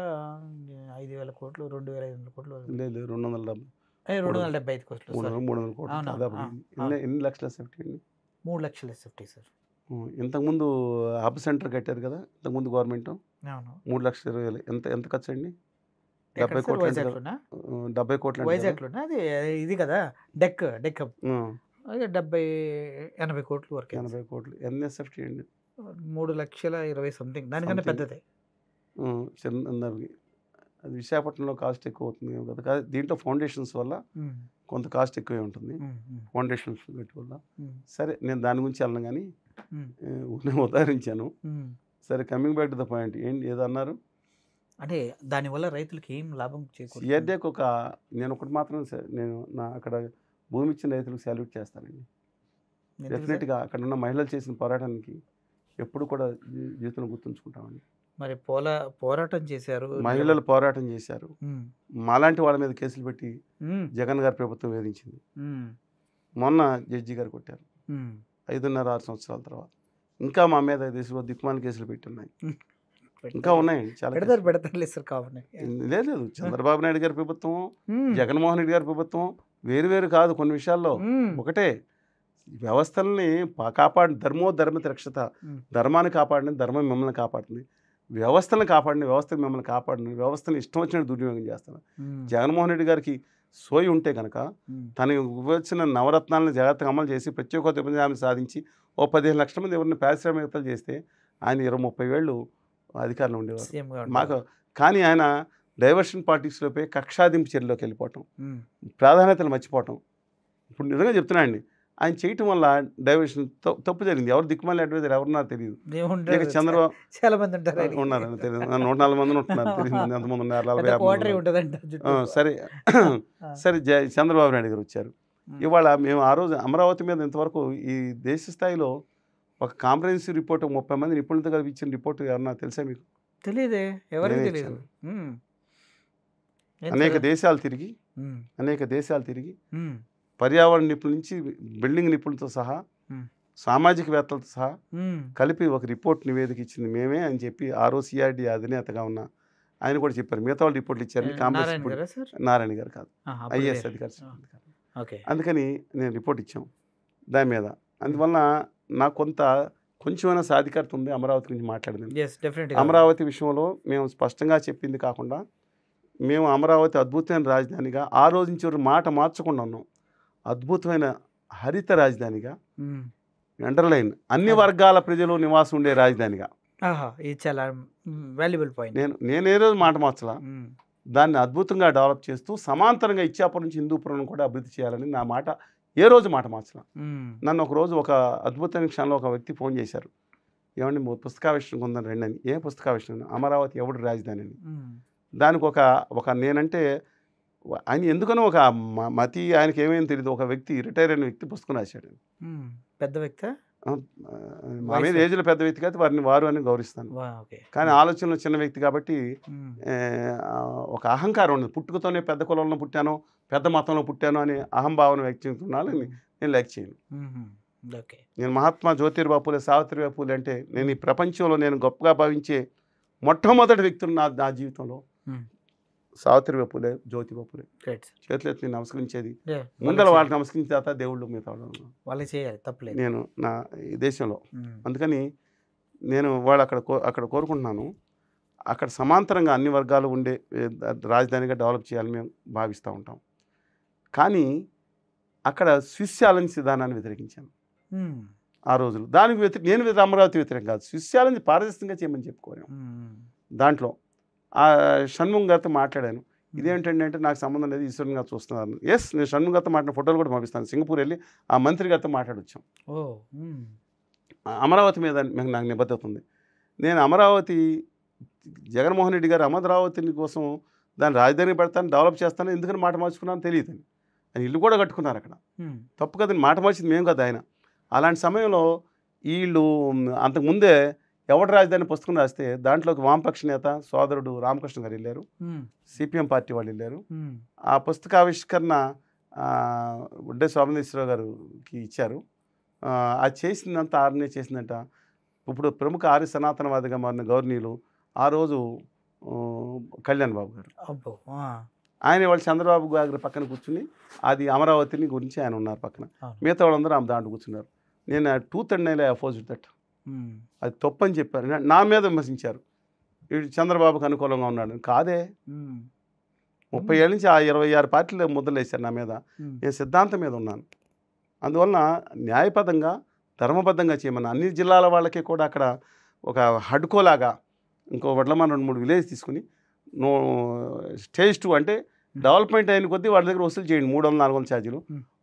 5,000 కోట్లు, 2,500 కోట్లు, లేదు 270, 275 కోట్లు, 300 కోట్లు. ఎన్ని లక్షల సేఫ్టీ అండి? 3 లక్షల సేఫ్టీ సార్. ఇంతకుముందు హబ్ సెంటర్ కట్టారు కదా ఇంతకుముందు గవర్నమెంట్, 3,20,000. ఎంత ఖర్చు అండి? 70 కోట్లు. 70 కోట్లు వైజాగ్లోనా? అది ఇది కదా డెక్ 70-80 కోట్లు వరకు. 80 కోట్లు. ఎన్ఎస్ఎఫ్టీ అండి 3,20,000 సంథింగ్, దానికన్నా పెద్దదే. అది విశాఖపట్నంలో కాస్ట్ ఎక్కువ అవుతుంది కదా. దీంట్లో ఫౌండేషన్స్ వల్ల కొంత కాస్ట్ ఎక్కువే ఉంటుంది, ఫౌండేషన్స్ వల్ల. సరే, నేను దాని గురించి వెళ్ళను, కానీ నేను ఉదాహరించాను. సరే, coming back to the point. ఏదో అన్నారు అంటే దానివల్ల రైతులకి ఏం లాభం చేకూరుతుంది? సిఆర్డీఏకి నేను ఒకటి మాత్రం, నేను అక్కడ భూమి ఇచ్చిన రైతులకు సాల్యూట్ చేస్తానండి. డెఫినెట్గా అక్కడ ఉన్న మహిళలు చేసిన పోరాటానికి ఎప్పుడు కూడా జీవితంలో గుర్తుంచుకుంటామండి. మరి పోరాటం చేశారు. మహిళలు పోరాటం చేశారు. ఉమ్, మాలాంటి వాళ్ళ మీద కేసులు పెట్టి ఉమ్, జగన్ గారి ప్రభుత్వం వేధించింది. ఉమ్, మొన్న జడ్జి గారు కొట్టారు ఉమ్. 5.5-6 సంవత్సరాల తర్వాత. ఇంకా మా మీద దేశంలో దిక్కుమాల కేసులు పెట్టి ఉన్నాయి. ఇంకా ఉన్నాయండి చాలా కేసులు. పెడతారు సార్ కావాలి. లేదు చంద్రబాబు నాయుడు గారి ప్రభుత్వం, జగన్మోహన్ రెడ్డి గారి ప్రభుత్వం వేరు కాదు కొన్ని విషయాల్లో. ఒకటే వ్యవస్థల్ని కాపాడి ధర్మోధర్మిత రక్షత, ధర్మాన్ని కాపాడిన ధర్మం మిమ్మల్ని కాపాడుతుంది, వ్యవస్థలను కాపాడిన వ్యవస్థ మిమ్మల్ని కాపాడిన వ్యవస్థను ఇష్టం వచ్చినట్టు దుర్వినియోగం చేస్తాను. జగన్మోహన్ రెడ్డి గారికి సోయి ఉంటే కనుక తనకు వచ్చిన నవరత్నాలను జాగ్రత్తగా అమలు చేసి ప్రత్యేక హోదా సాధించి 15 లక్షల మంది ఎవరిని పారిశ్రామికతలు చేస్తే ఆయన 20-30 ఏళ్ళు అధికారంలో ఉండేవారు మాకు. కానీ ఆయన డైవర్షన్ పాలిటిక్స్లో పోయి కక్షాదింపు చర్యలోకి వెళ్ళిపోవటం, ప్రాధాన్యతలు మర్చిపోవటం. ఇప్పుడు నిజంగా చెప్తున్నా అండి, ఆయన చేయటం వల్ల డైవర్షన్ తప్పు జరిగింది. ఎవరు దిక్కుమాలి అడ్వైజర్ ఎవరున్నారో తెలియదు. ఇక చంద్రబాబు చాలా మంది ఉన్నారని తెలియదు. 140 మంది ఉంటున్నారు, తెలియదు ఎంతమంది ఉన్నారు, 40-50. సరే చంద్రబాబు నాయుడు గారు వచ్చారు. ఇవాళ మేము ఆ రోజు అమరావతి మీద ఇంతవరకు ఈ దేశ స్థాయిలో ఒక కాంప్రహెన్సివ్ రిపోర్ట్ 30 మంది నిపుణులతో కలిపి ఇచ్చిన రిపోర్ట్ ఎవరన్నా తెలుసా మీకు? తెలియదే, ఎవరికి తెలియదు. అనేక దేశాలు తిరిగి పర్యావరణ నిపుణుల నుంచి బిల్డింగ్ నిపుణులతో సహా సామాజికవేత్తలతో సహా కలిపి ఒక రిపోర్ట్ నివేదిక ఇచ్చింది మేమే అని చెప్పి ఆ రోజు సిఆర్డి అధినేతగా ఉన్న ఆయన కూడా చెప్పారు. మిగతా వాళ్ళు రిపోర్ట్లు ఇచ్చారు. నారాయణ గారు కాదు, ఐఏఎస్ అధికారి. అందుకని నేను రిపోర్ట్ ఇచ్చాం దాని మీద. అందువలన నాకు కొంచెమైనా సాధికారత ఉంది అమరావతి గురించి మాట్లాడింది. అమరావతి విషయంలో మేము స్పష్టంగా చెప్పింది కాకుండా మేము అమరావతి అద్భుతమైన రాజధానిగా ఆ రోజు నుంచి మాట మార్చకుండా ఉన్నాం. అద్భుతమైన హరిత రాజధానిగా, అండర్లైన్ అన్ని వర్గాల ప్రజలు నివాసం ఉండే రాజధానిగా. ఇది చాలా వాల్యుబుల్ పాయింట్. నేను ఏ రోజు మాట మార్చలా. దాన్ని అద్భుతంగా డెవలప్ చేస్తూ సమాంతరంగా ఇచ్చాపురం నుంచి హిందూపురం కూడా అభివృద్ధి చేయాలని నా మాట ఏ రోజు మాట మార్చలా. నన్ను ఒకరోజు ఒక అద్భుతమైన క్షణంలో ఒక వ్యక్తి ఫోన్ చేశారు, ఏమండి పుస్తకావిష్కరణ ఉందని రండి అని. ఏ పుస్తకావిష్కరణ? అమరావతి ఎవడు రాజధాని అని. దానికి ఒక నేనంటే ఆయన ఎందుకనో ఒక మతి ఆయనకి ఏమైనా తెలియదు, ఒక వ్యక్తి రిటైర్ అయిన వ్యక్తి పుస్తకం రాశాడు. పెద్ద వ్యక్తి, మా మీద ఏజ్లో పెద్ద వ్యక్తి కాబట్టి వారు అని గౌరవిస్తాను. కానీ ఆలోచనలో చిన్న వ్యక్తి కాబట్టి ఒక అహంకారం ఉండదు. పుట్టుకతోనే పెద్ద కులంలో పుట్టాను, పెద్ద మతంలో పుట్టాను అని అహంభావన వ్యక్తిస్తున్నాను. నేను లైక్ చేయను. నేను మహాత్మా జ్యోతిర్బాబు పూలే, సావిత్రిబాయి పూలే అంటే నేను ఈ ప్రపంచంలో నేను గొప్పగా భావించే మొట్టమొదటి వ్యక్తులు నా జీవితంలో సావిత్రిబాయి పూలే, జ్యోతిబాబు పూలే. చేతులు ఎత్తి నమస్కరించేది ముందర వాళ్ళకి నమస్కరించిన తర్వాత దేవుళ్ళు మిగతా వాళ్ళకి చేయాలి, తప్పలేదు. నేను నా ఈ దేశంలో అందుకని నేను వాళ్ళు అక్కడ కోరుకుంటున్నాను. అక్కడ సమాంతరంగా అన్ని వర్గాలు ఉండే రాజధానిగా డెవలప్ చేయాలని మేము భావిస్తూ ఉంటాం. కానీ అక్కడ స్విస్ ఛాలెంజ్ విధానాన్ని వ్యతిరేకించాను ఆ రోజులు. దానికి నేను అమరావతి వ్యతిరేకం కాదు, స్విస్ ఛాలెంజ్ పారదర్శకంగా చేయమని చెప్పుకోలేము. దాంట్లో ఆ షణ్ముఖ్ గారితో మాట్లాడాను. ఇదేంటంటే నాకు సంబంధం లేదు, ఈశ్వరన్ గారు చూస్తున్నారు. ఎస్, నేను షణ్ముఖ్ గారితో మాట్లాడిన ఫోటోలు కూడా పంపిస్తాను. సింగపూర్ వెళ్ళి ఆ మంత్రి గారితో మాట్లాడొచ్చాం. అమరావతి మీద నాకు నిబద్ధత ఉంది. నేను అమరావతి జగన్మోహన్ రెడ్డి గారు అమరావతిని కోసం దాన్ని రాజధాని పెడతాను, డెవలప్ చేస్తాను, ఎందుకని మాట మార్చుకున్నాను తెలియదు. ఆయన ఇల్లు కూడా కట్టుకున్నారు అక్కడ. తప్పు కదని మాట మార్చింది మేము కదా ఆయన. అలాంటి సమయంలో వీళ్ళు అంతకుముందే ఎవడు రాజధాని పుస్తకం రాస్తే దాంట్లోకి వామపక్ష నేత సోదరుడు రామకృష్ణ గారు వెళ్ళారు, సిపిఎం పార్టీ వాళ్ళు వెళ్ళారు. ఆ పుస్తకావిష్కరణ ఉడ్డే శోభనేశ్వరరావు గారికి ఇచ్చారు. అది చేసిందంతా ఆర్నే చేసిందంట. ఇప్పుడు ప్రముఖ ఆర్య సనాతనవాదిగా మారిన గవర్నీలు ఆ రోజు కళ్యాణ్ బాబు గారు. ఆయన వాళ్ళు చంద్రబాబు గారి పక్కన కూర్చుని అది అమరావతిని గురించి ఆయన ఉన్నారు పక్కన. మిగతా వాళ్ళందరూ ఆమె దాంట్లో కూర్చున్నారు. నేను 239 అపోజిట్ దట్, అది తప్పని చెప్పారు. నా మీద విమర్శించారు, వీడు చంద్రబాబుకు అనుకూలంగా ఉన్నాడు. కాదే, 30 ఏళ్ళ నుంచి ఆ 26 పార్టీలు ముద్రలు వేశారు నా మీద. నేను సిద్ధాంతం మీద ఉన్నాను. అందువలన న్యాయబద్ధంగా ధర్మబద్ధంగా చేయమన్నా అన్ని జిల్లాల వాళ్ళకి కూడా అక్కడ ఒక హడ్కోలాగా ఇంకో వడ్లమాన 2-3 విలేజ్ తీసుకుని స్టేజ్ 2 అంటే డెవలప్మెంట్ అయిన కొద్దీ వాళ్ళ దగ్గర వసూలు చేయండి 300-400 ఛార్జీలు.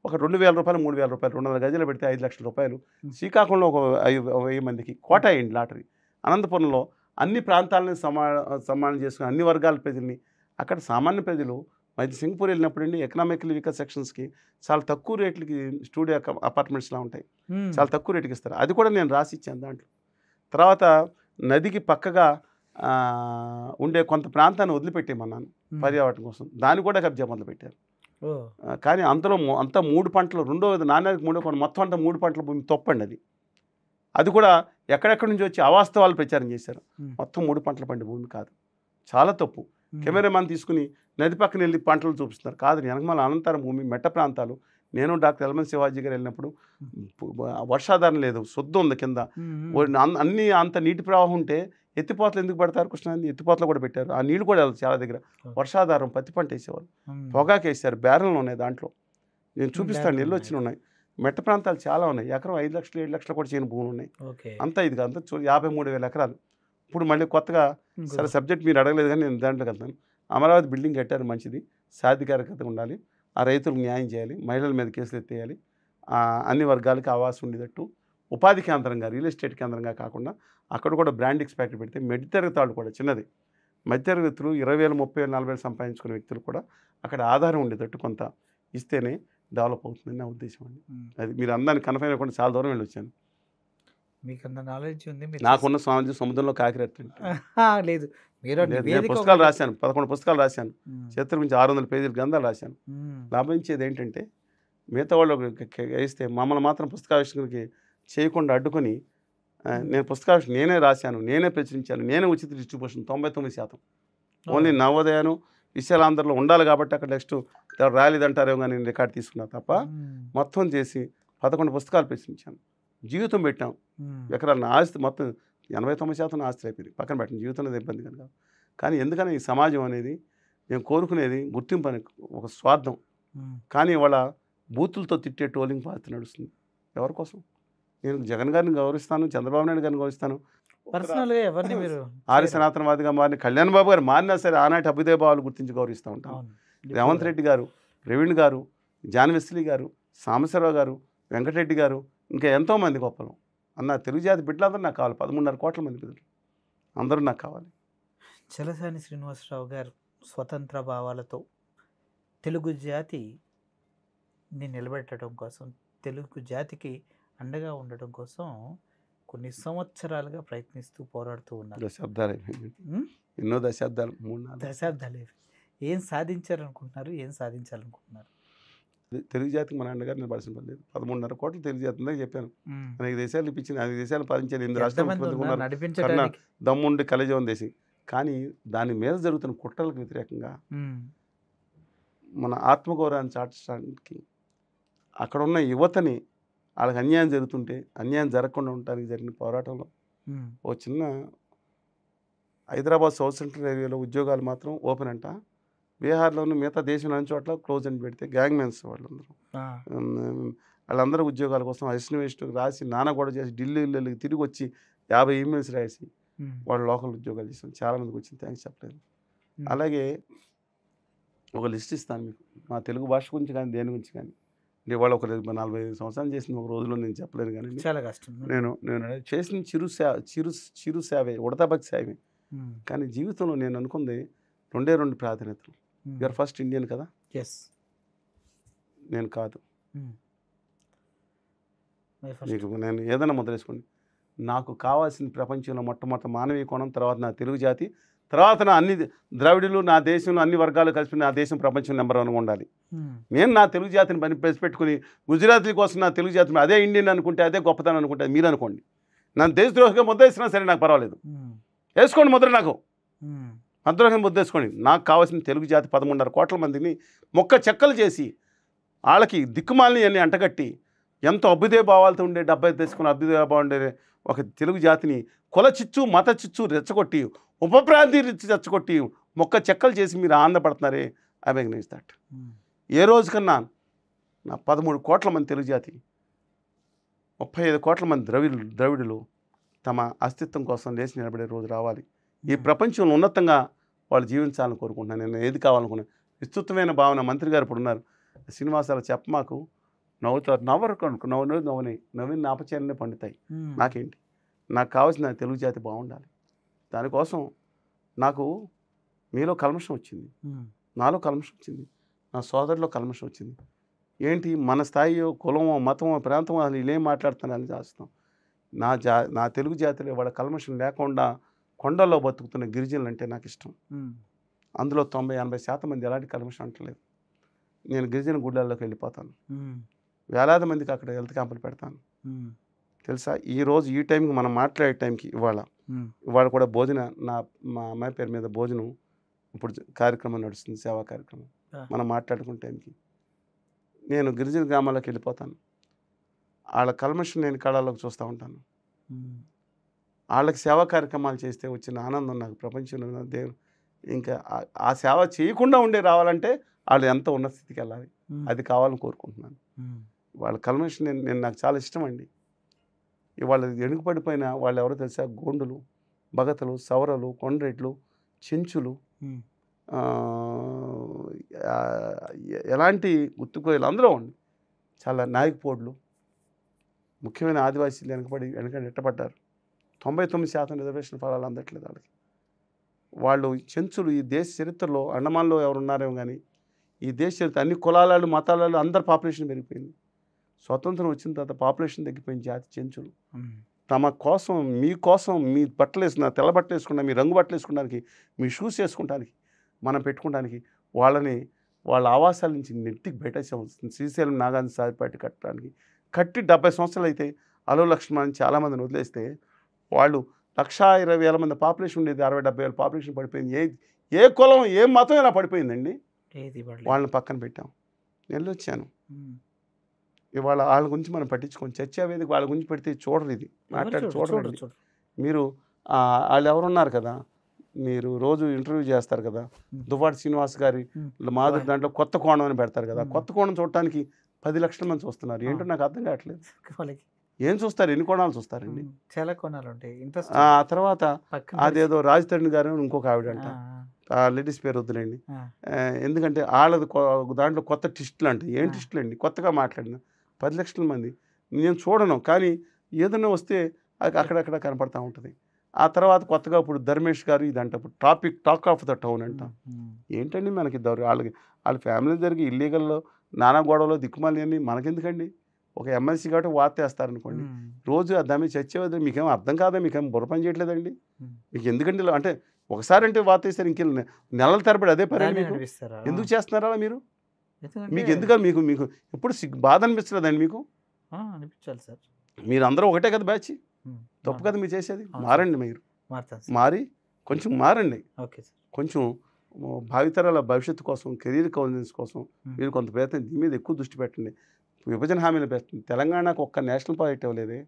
ఒక 2,000 రూపాయలు 3,000 రూపాయలు 200 గజాలు పెడితే 5 లక్షల రూపాయలు. శ్రీకాకుళంలో ఒక 1000 మందికి కోట అయ్యింది లాటరీ. అనంతపురంలో అన్ని ప్రాంతాలని సమానం చేసుకుని అన్ని వర్గాల ప్రజల్ని అక్కడ సామాన్య ప్రజలు మధ్య సింగపూర్ వెళ్ళినప్పుడు అండి ఎకనామికల్ వీకర్ సెక్షన్స్కి చాలా తక్కువ రేట్లకి స్టూడియో అపార్ట్మెంట్స్లా ఉంటాయి, చాలా తక్కువ రేటుకి ఇస్తారు. అది కూడా నేను రాసి ఇచ్చాను. దాంట్లో తర్వాత నదికి పక్కగా ఉండే కొంత ప్రాంతాన్ని వదిలిపెట్టేమన్నాను పర్యావరణం కోసం. దాన్ని కూడా కబ్జా మొదలుపెట్టారు. కానీ అంతలో అంతా 3 పంటలు, రెండోది నాణ్యానికి మూడో పంట, మొత్తం అంతా 3 పంటల భూమి తప్పండి అది. అది కూడా ఎక్కడెక్కడి నుంచి వచ్చి అవాస్తవాలు ప్రచారం చేశారు. మొత్తం 3 పంటల పండే భూమి కాదు, చాలా తప్పు. కెమెరామాన్ తీసుకుని నది పక్కన వెళ్ళి పంటలు చూపిస్తున్నారు. కాదు, వెనకమాల అనంతరం భూమి, మెట్ట ప్రాంతాలు. నేను డాక్టర్ ఎల్ఎన్ శివాజీ గారు వెళ్ళినప్పుడు వర్షాధారం లేదు, శుద్ధం ఉంది కింద, అన్నీ అంత నీటి ప్రవాహం ఉంటే ఎత్తిపోతలు ఎందుకు పెడతారు? కృష్ణానది ఎత్తిపోతలు కూడా పెట్టారు. ఆ నీళ్ళు కూడా వెళ్ళదు చాలా దగ్గర. వర్షాధారం పత్తి పంట వేసేవాళ్ళు, పొగాకు వేసారు, బేరలు ఉన్నాయి దాంట్లో. నేను చూపిస్తాను, నీళ్ళు వచ్చిన ఉన్నాయి. మెట్ట ప్రాంతాలు చాలా ఉన్నాయి, ఎకరం 5 లక్షలు 7 లక్షలు కూడా చేయని భూములు ఉన్నాయి. అంతా ఇది అంతా 53,000 ఎకరాలు. ఇప్పుడు మళ్ళీ కొత్తగా సరే సబ్జెక్ట్ మీరు అడగలేదు కానీ నేను దాంట్లోకి వెళ్తాను. అమరావతి బిల్డింగ్ కట్టారు, మంచిది, సాధికారికత ఉండాలి, ఆ రైతులకు న్యాయం చేయాలి, మహిళల మీద కేసులు ఎత్తేయాలి, అన్ని వర్గాలకి ఆవాసం ఉండేటట్టు, ఉపాధి కేంద్రంగా, రియల్ ఎస్టేట్ కేంద్రంగా కాకుండా అక్కడ కూడా బ్రాండింగ్స్ ఫ్యాక్టరీ పెడితే మధ్యతరగతి వాళ్ళు కూడా, చిన్నది మధ్యతరగతులు 20,000 30,000 40,000 సంపాదించుకునే వ్యక్తులు కూడా అక్కడ ఆధారం ఉండేటట్టు కొంత ఇస్తేనే డెవలప్ అవుతుందని నా ఉద్దేశం అండి. అది మీరు అందరిని కన్ఫైన్ అవ్వకుండా చాలా దూరం వెళ్ళి వచ్చాను. మీకు అంత నాలెడ్జ్ ఉంది. నాకున్న స్వామి సముద్రంలో కాకిరెట్టండి లేదు. నేను పుస్తకాలు రాశాను, 11 పుస్తకాలు రాశాను, చరిత్ర గురించి 600 పేజీల గ్రంథాలు రాశాను. లాభించేది ఏంటంటే మిగతా వాళ్ళు వేస్తే మమ్మల్ని మాత్రం పుస్తకావిష్కరణకి చేయకుండా అడ్డుకొని, నేను పుస్తకావిష్కరణ నేనే రాశాను, నేనే ప్రచురించాను, నేనే ఉచిత డిస్ట్రిబ్యూషన్ 99%. ఓన్లీ నవోదయాను విశాలాంధ్రలో ఉండాలి కాబట్టి అక్కడ నెక్స్ట్ రాలేదంటారేమో కానీ నేను రికార్డు తీసుకున్నా తప్ప మొత్తం చేసి 11 పుస్తకాలు ప్రచురించాను. జీవితం పెట్టాం, ఎకరాలు నా ఆస్తి మొత్తం 89% నా ఆస్తి అయిపోయింది, పక్కన పెట్టండి, జీవితంలో ఇబ్బంది కనుక. కానీ ఎందుకని ఈ సమాజం అనేది మేము కోరుకునేది గుర్తింపు అని ఒక స్వార్థం. కానీ వాళ్ళ బూతులతో తిట్టే ట్రోలింగ్ పార్టీ నడుస్తుంది. ఎవరి కోసం? నేను జగన్ గారిని గౌరవిస్తాను, చంద్రబాబు నాయుడు గారిని గౌరవిస్తాను, పర్సనల్గా ఎవరిని మీరు ఆర్య సనాతనవాదిగా మారిన కళ్యాణ్ బాబు గారు మారినా సరే ఆనాటి అభ్యుదయ భావాలు గుర్తించి గౌరవిస్తూ ఉంటాం. రేవంత్ రెడ్డి గారు, ప్రవీణ్ గారు, జాన్ వెస్లీ గారు, సాంబశివరావు గారు, వెంకటరెడ్డి గారు, ఇంకా ఎంతోమంది గొప్పలు అన్న తెలుగు జాతి బిడ్డలందరూ నాకు కావాలి. 13.5 కోట్ల మంది బిడ్డలు అందరూ నాకు కావాలి. చలసాని శ్రీనివాసరావు గారు స్వతంత్ర భావాలతో తెలుగు జాతిని నిలబెట్టడం కోసం, తెలుగు జాతికి అండగా ఉండటం కోసం కొన్ని సంవత్సరాలుగా ప్రయత్నిస్తూ పోరాడుతూ ఉన్నారు. దశాబ్దాలు ఎన్నో దశాబ్దాలు, 3-4 దశాబ్దాలు. ఏం సాధించారనుకుంటున్నారు? ఏం సాధించాలనుకుంటున్నారు? తెలుగు జాతికి మన అండగా నిలబడాల్సిన పని లేదు. 13.5 కోట్ల తెలుగు జాతి ఉందని చెప్పాను. అనేక దేశాలు ఇప్పించింది, అనేక దేశాలు పాలించాను, 8 రాష్ట్రాలు దమ్ముండి కలజం దేశం. కానీ దాని మీద జరుగుతున్న కుట్రలకు వ్యతిరేకంగా మన ఆత్మగౌరవాన్ని చాటడానికి అక్కడ ఉన్న యువతని, వాళ్ళకి అన్యాయం జరుగుతుంటే అన్యాయం జరగకుండా ఉండటానికి జరిగిన పోరాటంలో ఓ చిన్న హైదరాబాద్ సౌత్ సెంట్రల్ ఏరియాలో ఉద్యోగాలు మాత్రం ఓపెన్ అంట, బీహార్లోని మిగతా దేశం అన్ని చోట్ల క్లోజ్ అని పెడితే గ్యాంగ్ మెన్స్ వాళ్ళందరూ ఉద్యోగాల కోసం అసిస్టెంట్ రాసి నాన్న కూడా చేసి ఢిల్లీకి తిరిగి వచ్చి 50 ఈమెయిల్స్ రాసి వాళ్ళు లోకల్ ఉద్యోగాలు చేశారు. చాలామందికి వచ్చింది, థ్యాంక్స్ చెప్పలేదు. అలాగే ఒక లిస్ట్ ఇస్తాను మీకు, మా తెలుగు భాష గురించి కానీ దేని గురించి కానీ. అంటే వాళ్ళు ఒక 45 సంవత్సరాలు చేసిన ఒక రోజులో నేను చెప్పలేను కానీ చాలా కష్టం. నేను చేసిన చిరు సేవే, ఉడతాభక్తి సేవే. కానీ జీవితంలో నేను అనుకుంది 2 ప్రాధాన్యతలు. యువర్ ఫస్ట్ ఇండియన్ కదా, నేను కాదు. మీకు నేను ఏదైనా ముద్రేసుకోండి, నాకు కావాల్సిన ప్రపంచంలో మొట్టమొదటి మానవీయ కోణం, తర్వాత నా తెలుగు జాతి, తర్వాత నా అన్ని ద్రావిడులు, నా దేశంలో అన్ని వర్గాలు కలిసి నా దేశం ప్రపంచం నెంబర్ 1 ఉండాలి. నేను నా తెలుగు జాతిని పెట్టుకుని గుజరాతీ కోసం నా తెలుగు జాతిని అదే ఇండియన్ అనుకుంటే, అదే గొప్పతనం అనుకుంటే మీరు అనుకోండి. నన్ను దేశద్రోహిగా ముద్ర వేసినా సరే నాకు పర్వాలేదు, వేసుకోండి ముద్ర, నాకు మద్రోహం ముద్ర వేసుకోండి. నాకు కావాల్సిన తెలుగు జాతి 13.5 కోట్ల మందిని మొక్క చెక్కలు చేసి వాళ్ళకి దిక్కుమాలని అన్ని అంటగట్టి ఎంతో అభ్యుదయ భావాలతో ఉండే 70 తీసుకున్న అభ్యుదయ భావం ఉండే ఒక తెలుగు జాతిని కుల చిచ్చు, మత చిచ్చు రెచ్చగొట్టి, ఉపప్రాంతీయ రిచ్చి రెచ్చగొట్టి మొక్క చెక్కలు చేసి మీరు ఆనందపడుతున్నారే, ఐ రికగ్నైజ్ దట్. ఏ రోజు కన్నా నా 13 కోట్ల మంది తెలుగు జాతి, 35 కోట్ల మంది ద్రవిడులు తమ అస్తిత్వం కోసం లేచి నిలబడే రోజు రావాలి. ఈ ప్రపంచంలో ఉన్నతంగా వాళ్ళు జీవించాలని కోరుకుంటున్నాను. నేను ఏది కావాలనుకున్నాను, విస్తృతమైన భావన. మంత్రి గారు ఇప్పుడు ఉన్నారు, శ్రీనివాసాలు చెప్ప మాకు నవ్వుతారు, నవ్విన నాపచర్యనే పండుతాయి. నాకేంటి, నాకు కావాల్సిన తెలుగు జాతి బాగుండాలి. దానికోసం నాకు మీలో కల్మషం వచ్చింది, నాలో కల్మషం వచ్చింది, నా సోదరులో కల్మషం వచ్చింది. ఏంటి మన స్థాయి, కులమో, మతమో, ప్రాంతమో, అసలు వీళ్ళేం మాట్లాడుతున్నారని చేస్తాం. నా తెలుగు జాతిలో వాళ్ళ కల్మషం లేకుండా కొండల్లో బతుకుతున్న గిరిజనులు అంటే నాకు ఇష్టం. అందులో 90-80% మంది ఎలాంటి కల్మషం అంటలేదు. నేను గిరిజన గుళ్ళల్లోకి వెళ్ళిపోతాను, వేలాది మందికి అక్కడ హెల్త్ క్యాంపులు పెడతాను. తెలుసా, ఈరోజు ఈ టైంకి మనం మాట్లాడే టైంకి ఇవాళ కూడా మా అమ్మాయి పేరు మీద భోజనం ఇప్పుడు కార్యక్రమం నడుస్తుంది, సేవా కార్యక్రమం. మనం మాట్లాడుకునే టైంకి నేను గిరిజన గ్రామాల్లోకి వెళ్ళిపోతాను. వాళ్ళ కల్మషం నేను కళల్లోకి చూస్తూ ఉంటాను. వాళ్ళకి సేవా కార్యక్రమాలు చేస్తే వచ్చిన ఆనందం నాకు ప్రపంచంలో దేవుడు ఇంకా ఆ సేవ చేయకుండా రావాలంటే వాళ్ళు ఎంత ఉన్నత స్థితికి వెళ్ళాలి, అది కావాలని కోరుకుంటున్నాను. వాళ్ళ కల్మషం నేను నాకు చాలా ఇష్టం అండి. ఇవాళ వెనుకబడిపోయిన వాళ్ళు ఎవరో తెలుసా? గోండులు, బగతలు, సవరలు, కొండ్రెడ్లు, చెంచులు, ఎలాంటి గుర్తుకోయలు అందరూ ఉండి చాలా నాయకపోడ్లు, ముఖ్యమైన ఆదివాసీలు వెనకబడి ఎట్టబడ్డారు. 99% రిజర్వేషన్ ఫలాలు అందట్లేదు వాళ్ళకి. వాళ్ళు చెంచులు ఈ దేశ చరిత్రలో అండమాన్లో ఎవరు ఉన్నారేమో కానీ ఈ దేశ చరిత్ర అన్ని కులాలు మతాలలో అందరు పాపులేషన్ పెరిగిపోయింది. స్వతంత్రం వచ్చిన తర్వాత పాపులేషన్ తగ్గిపోయింది జాతి చెంచులు. తమ కోసం మీకోసం మీ బట్టలు వేసుకున్న తెల్ల బట్టలు వేసుకున్నా, మీ రంగు బట్టలు వేసుకోవడానికి, మీ షూస్ వేసుకోవడానికి, మనం పెట్టుకోవడానికి వాళ్ళ ఆవాసాల నుంచి నెట్టికి బయటేసాం. శ్రీశైలం నాగార్జున సాగర్ కట్టడానికి కట్టి 70 సంవత్సరాలు అయితే అలో లక్ష్మణ్ చాలామందిని వదిలేస్తే వాళ్ళు 1,20,000 మంది పాపులేషన్ ఉండేది, 60-70,000 పాపులేషన్ పడిపోయింది. ఏ కులం ఏ మతం ఇలా పడిపోయిందండి. వాళ్ళని పక్కన పెట్టాం. వెళ్ళొచ్చాను. ఇవాళ వాళ్ళ గురించి మనం పట్టించుకోండి. చర్చా వేదిక వాళ్ళ గురించి పెడితే చూడరు, ఇది చూడండి మీరు. వాళ్ళు ఎవరున్నారు కదా, మీరు రోజు ఇంటర్వ్యూ చేస్తారు కదా, దువ్వాడ శ్రీనివాస్ గారి మాధురి దాంట్లో కొత్త కోణం అని పెడతారు కదా. కొత్త కోణం చూడటానికి 10 లక్షల మంది చూస్తున్నారు. ఏంటో నాకు అర్థం కావట్లేదు. ఏం చూస్తారు? ఎన్ని కోణాలు చూస్తారండి? చాలా కోణాలు ఉంటాయి. ఆ తర్వాత అదేదో రాజ్ తరుణ్ గారు ఇంకొక ఆవిడ అంట, లేడీస్ పేరు వద్దులేండి, ఎందుకంటే వాళ్ళది దాంట్లో కొత్త ట్విస్టులు అంటే ఏం ట్విస్టులు అండి, కొత్తగా మాట్లాడిన 10 లక్షల మంది నేను చూడను, కానీ ఏదైనా వస్తే అక్కడక్కడ కనపడతా ఉంటుంది. ఆ తర్వాత కొత్తగా ఇప్పుడు ధర్మేష్ గారు ఇదంట ఇప్పుడు టాక్ ఆఫ్ ద టౌన్ అంట. ఏంటండి మనకి వాళ్ళ ఫ్యామిలీ జరిగి ఇల్లీగల్లో నానా గొడవలో దిక్కుమాలి అని మనకెందుకండి? ఒక ఎమ్మెల్సీ కాబట్టి వార్త వేస్తారనుకోండి, రోజు దాని చచ్చేది మీకేమో అర్థం కాదా? మీకేమో బుర్ర పని చేయట్లేదండి? మీకు ఎందుకంటే అంటే ఒకసారి అంటే వార్త వేస్తారు, ఇంక నెలల తరబడి అదే పని. మీకు ఎందుకు చేస్తున్నారా మీరు? మీకు ఎందుకని మీకు ఎప్పుడు బాధ అనిపించలేదండి? మీకు అనిపించాలి సార్. మీరు అందరూ ఒకటే కదా బ్యాచ్, తప్పు కదా మీరు చేసేది. మారండి, మీరు మారి కొంచెం మారండి. కొంచెం భావితరాల భవిష్యత్తు కోసం, కెరీర్ కౌన్సిలింగ్స్ కోసం మీరు కొంత ప్రయత్నం దీని మీద ఎక్కువ దృష్టి పెట్టండి. విభజన హామీలు పెట్టండి. తెలంగాణకు ఒక్క నేషనల్ ప్రాజెక్ట్ ఇవ్వలేదే.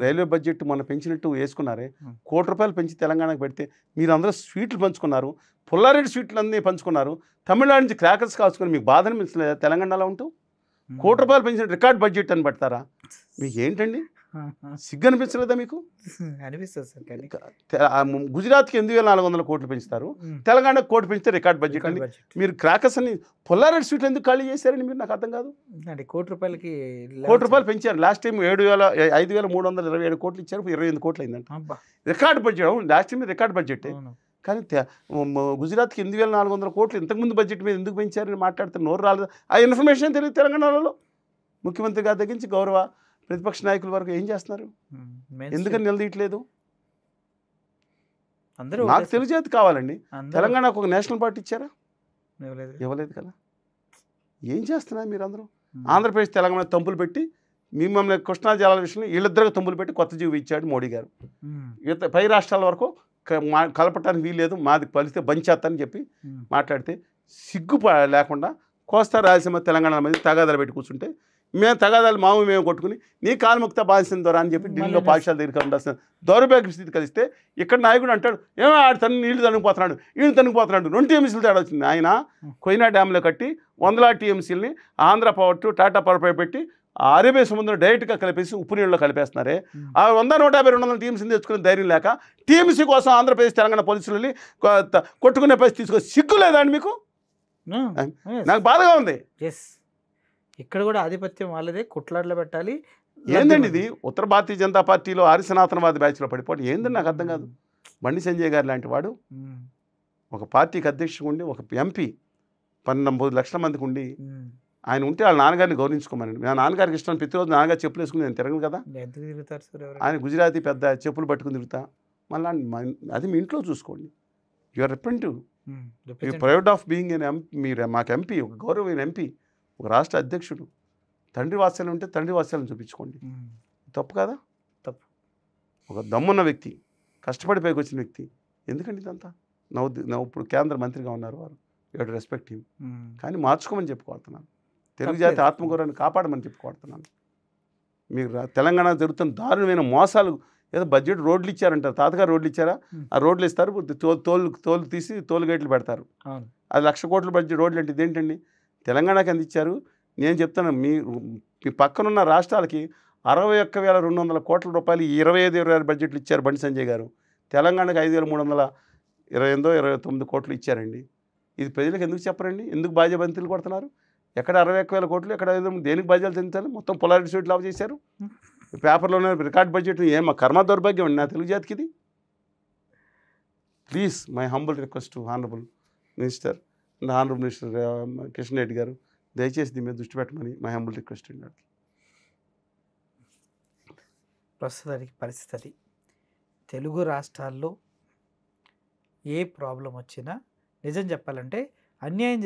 రైల్వే బడ్జెట్ మొన్న పెంచినట్టు వేసుకున్నారే, ₹1,00,00,000 పెంచి తెలంగాణకు పెడితే మీరు అందరూ స్వీట్లు పంచుకున్నారు, పుల్లారెడ్డి స్వీట్లు అన్నీ పంచుకున్నారు, తమిళనాడు నుంచి క్రాకర్స్ కాల్చుకొని మీకు బాధ అనిపించలేదా? తెలంగాణలో ఉంటూ ₹1,00,00,000 పెంచిన రికార్డ్ బడ్జెట్ అని పెడతారా? మీకు ఏంటండి, సిగ్గు అనిపించలేదా మీకు? అనిపిస్తుంది సార్. గుజరాత్కి 8,400 కోట్లు పెంచుతారు, తెలంగాణకు కోటి పెంచితే రికార్డ్ బడ్జెట్ అని. మీరు క్రాకర్స్ అని పుల్లారెడ్డి స్వీట్లు ఎందుకు ఖాళీ చేశారని మీరు నాకు అర్థం కాదు. ₹1,00,00,000 పెంచారు. లాస్ట్ టైం 5,327 కోట్లు ఇచ్చారు, 28 కోట్లు అయిందంట. Record budget last time record budget. కానీ గుజరాత్కి 8,400 కోట్లు ఇంతకుముందు బడ్జెట్ మీద ఎందుకు పెంచారని మాట్లాడితే నోరు రాలేదు. ఆ ఇన్ఫర్మేషన్ తెలియదు. తెలంగాణలో ముఖ్యమంత్రి గారి దగ్గర నుంచి గౌరవ ప్రతిపక్ష నాయకుల వరకు ఏం చేస్తున్నారు? ఎందుకని నిలదీయట్లేదు? నాకు తెలిసేది కావాలండి. తెలంగాణకు ఒక నేషనల్ పార్టీ ఇచ్చారా? ఇవ్వలేదు కదా. ఏం చేస్తున్నారు మీరు అందరూ? ఆంధ్రప్రదేశ్ తెలంగాణ తంపులు పెట్టి మిమ్మల్ని కృష్ణా జలాల విషయంలో వీళ్ళిద్దరికి తంపులు పెట్టి కొత్త జీవి ఇచ్చాడు మోడీ గారు. పై రాష్ట్రాల వరకు కలపటానికి వీల్లేదు, మాది కలిస్తే బంచేస్తానని చెప్పి మాట్లాడితే సిగ్గు లేకుండా కోస్తా రాయలసీమ తెలంగాణ మీద తగాదాలు పెట్టి కూర్చుంటే మేము తగాదాలు మేము కొట్టుకుని నీ కాల్ముక్త బాధించిన ద్వారా అని చెప్పి ఢిల్లీలో పాఠశాల దగ్గర ఉండాల్సిన దౌర్భాగ్య స్థితి కలిస్తే ఇక్కడ నాయకుడు అంటాడు ఏమో ఆడు తను నీళ్లు తనుకుపోతున్నాడు, ఈయన తనుకుపోతున్నాడు. 2 టీఎంసీలు తేడా వచ్చింది. ఆయన కొయినా డ్యాంలో కట్టి 100 టీఎంసీలని ఆంధ్ర పవర్ టాటా పవర్ పెట్టి అరేబియా సముద్రం డైరెక్ట్గా కలిపేసి ఉప్పు నీళ్ళలో కలిపేస్తున్నారే. ఆ 100-150-200 టీఎంసీని తెచ్చుకునే ధైర్యం లేక టీఎంసీ కోసం ఆంధ్రప్రదేశ్ తెలంగాణ పోలీసులు వెళ్ళి కొట్టుకునే పరిస్థితి తీసుకొని సిగ్గు లేదండి మీకు? నాకు బాధగా ఉంది. ఇక్కడ కూడా ఆధిపత్యం వాళ్ళదే, కుట్లాడలో పెట్టాలి. ఏందండి ఇది? ఉత్తర భారతీయ జనతా పార్టీలో ఆర్యసనాతనవాది బ్యాచ్లో పడిపోవడం ఏందని నాకు అర్థం కాదు. బండి సంజయ్ గారు లాంటి వాడు ఒక పార్టీకి అధ్యక్షుడు ఉండి, ఒక ఎంపీ 12 లక్షల మందికి ఉండి ఆయన ఉంటే వాళ్ళ నాన్నగారిని గౌరవించుకోమనండి. నా నాన్నగారికి ఇష్టం ప్రతిరోజు నాన్నగారు చెప్పులు వేసుకుని నేను తిరగను కదా. ఎందుకు తిరుగుతారు సార్ ఎవరైనా? ఆయన గుజరాతీ పెద్ద చెప్పులు పట్టుకుని తిరుగుతా. మళ్ళీ అది మీ ఇంట్లో చూసుకోండి. You're representative, you represent proud of being an MP. మీరు మాకు ఎంపీ, ఒక గౌరవమైన ఎంపీ, ఒక రాష్ట్ర అధ్యక్షుడు. తండ్రి వాత్సల్యం ఉంటే తండ్రి వాత్సల్యం చూపించుకోండి. తప్పు కదా? తప్పు. ఒక దమ్మున్న వ్యక్తి, కష్టపడి పైకి వచ్చిన వ్యక్తి, ఎందుకండి ఇదంతా? నవ్వు ఇప్పుడు కేంద్ర మంత్రిగా ఉన్నారు వారు, యూ టు రెస్పెక్ట్ హిమ్. కానీ మార్చుకోమని చెప్పుకోడుతున్నాను. తెలుగు జాతి ఆత్మగౌరవాన్ని కాపాడమని చెప్పుకోడుతున్నాను. మీరు తెలంగాణ జరుగుతున్న దారుణమైన మోసాలు, ఏదో బడ్జెట్ రోడ్లు ఇచ్చారంటారు. తాతగారు రోడ్లు ఇచ్చారా? ఆ రోడ్లు ఇస్తారు, తోలు తీసి తోలు గేట్లు పెడతారు. అది 1,00,000 కోట్ల బడ్జెట్ రోడ్లు అంటే ఇదేంటండి? తెలంగాణకి ఎంత ఇచ్చారు? నేను చెప్తాను, మీ పక్కనున్న రాష్ట్రాలకి 61,200 కోట్ల రూపాయలు 25 బడ్జెట్లు ఇచ్చారు బండి సంజయ్ గారు. తెలంగాణకి 5,328-29 కోట్లు ఇచ్చారండి. ఇది ప్రజలకు ఎందుకు చెప్పరండి? ఎందుకు బాధ్యబంతులు కొడుతున్నారు? ఎక్కడ 61,000 కోట్లు, ఎక్కడ దేనికి బాధ్యతలు చెందుతారు? మొత్తం పొలారిటీ సూట్ లాభ చేశారు. పేపర్లోనే రికార్డ్ బడ్జెట్. మా కర్మ దౌర్భాగ్యం అండి నా తెలుగు జాతికి ఇది. Please my humble request to honourable minister, honourable minister Kishan Reddy గారు, దయచేసి దీని మీద దృష్టి పెట్టమని మై హంబుల్ రిక్వెస్ట్ అండి. ప్రస్తుతానికి పరిస్థితి తెలుగు రాష్ట్రాల్లో ఏ ప్రాబ్లం వచ్చినా నిజం చెప్పాలంటే అన్యాయం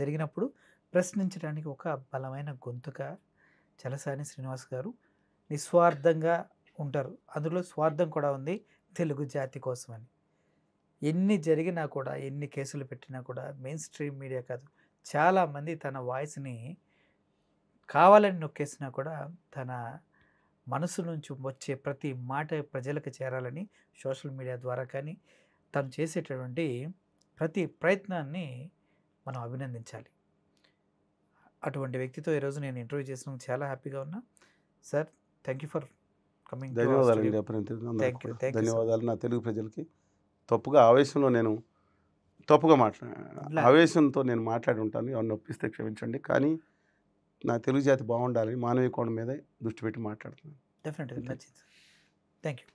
జరిగినప్పుడు ప్రశ్నించడానికి ఒక బలమైన గొంతుక చలసాని శ్రీనివాస్ గారు. నిస్వార్థంగా ఉంటారు, అందులో స్వార్థం కూడా ఉంది తెలుగు జాతి కోసమని. ఎన్ని జరిగినా కూడా, ఎన్ని కేసులు పెట్టినా కూడా మెయిన్ స్ట్రీమ్ మీడియా కాదు, చాలామంది తన వాయిస్ని కావాలని నొక్కేసినా కూడా తన మనసు నుంచి వచ్చే ప్రతి మాట ప్రజలకు చేరాలని సోషల్ మీడియా ద్వారా కానీ తను చేసేటటువంటి ప్రతి ప్రయత్నాన్ని మనం అభినందించాలి. అటువంటి వ్యక్తితో ఈరోజు నేను ఇంటర్వ్యూ చేసినందుకు చాలా హ్యాపీగా ఉన్నా. Sir, thank you for coming. ధన్యవాదాలండి. ధన్యవాదాలు నా తెలుగు ప్రజలకి. ఆవేశంలో నేను తప్పుగా ఆవేశంతో నేను మాట్లాడి ఉంటాను, ఎవరిని నొప్పిస్తే క్షమించండి. కానీ నా తెలుగు జాతి బాగుండాలని మానవీయ కోణం మీద దృష్టి పెట్టి మాట్లాడుతున్నాను. డెఫినెట్గా నచ్చింది. Thank you.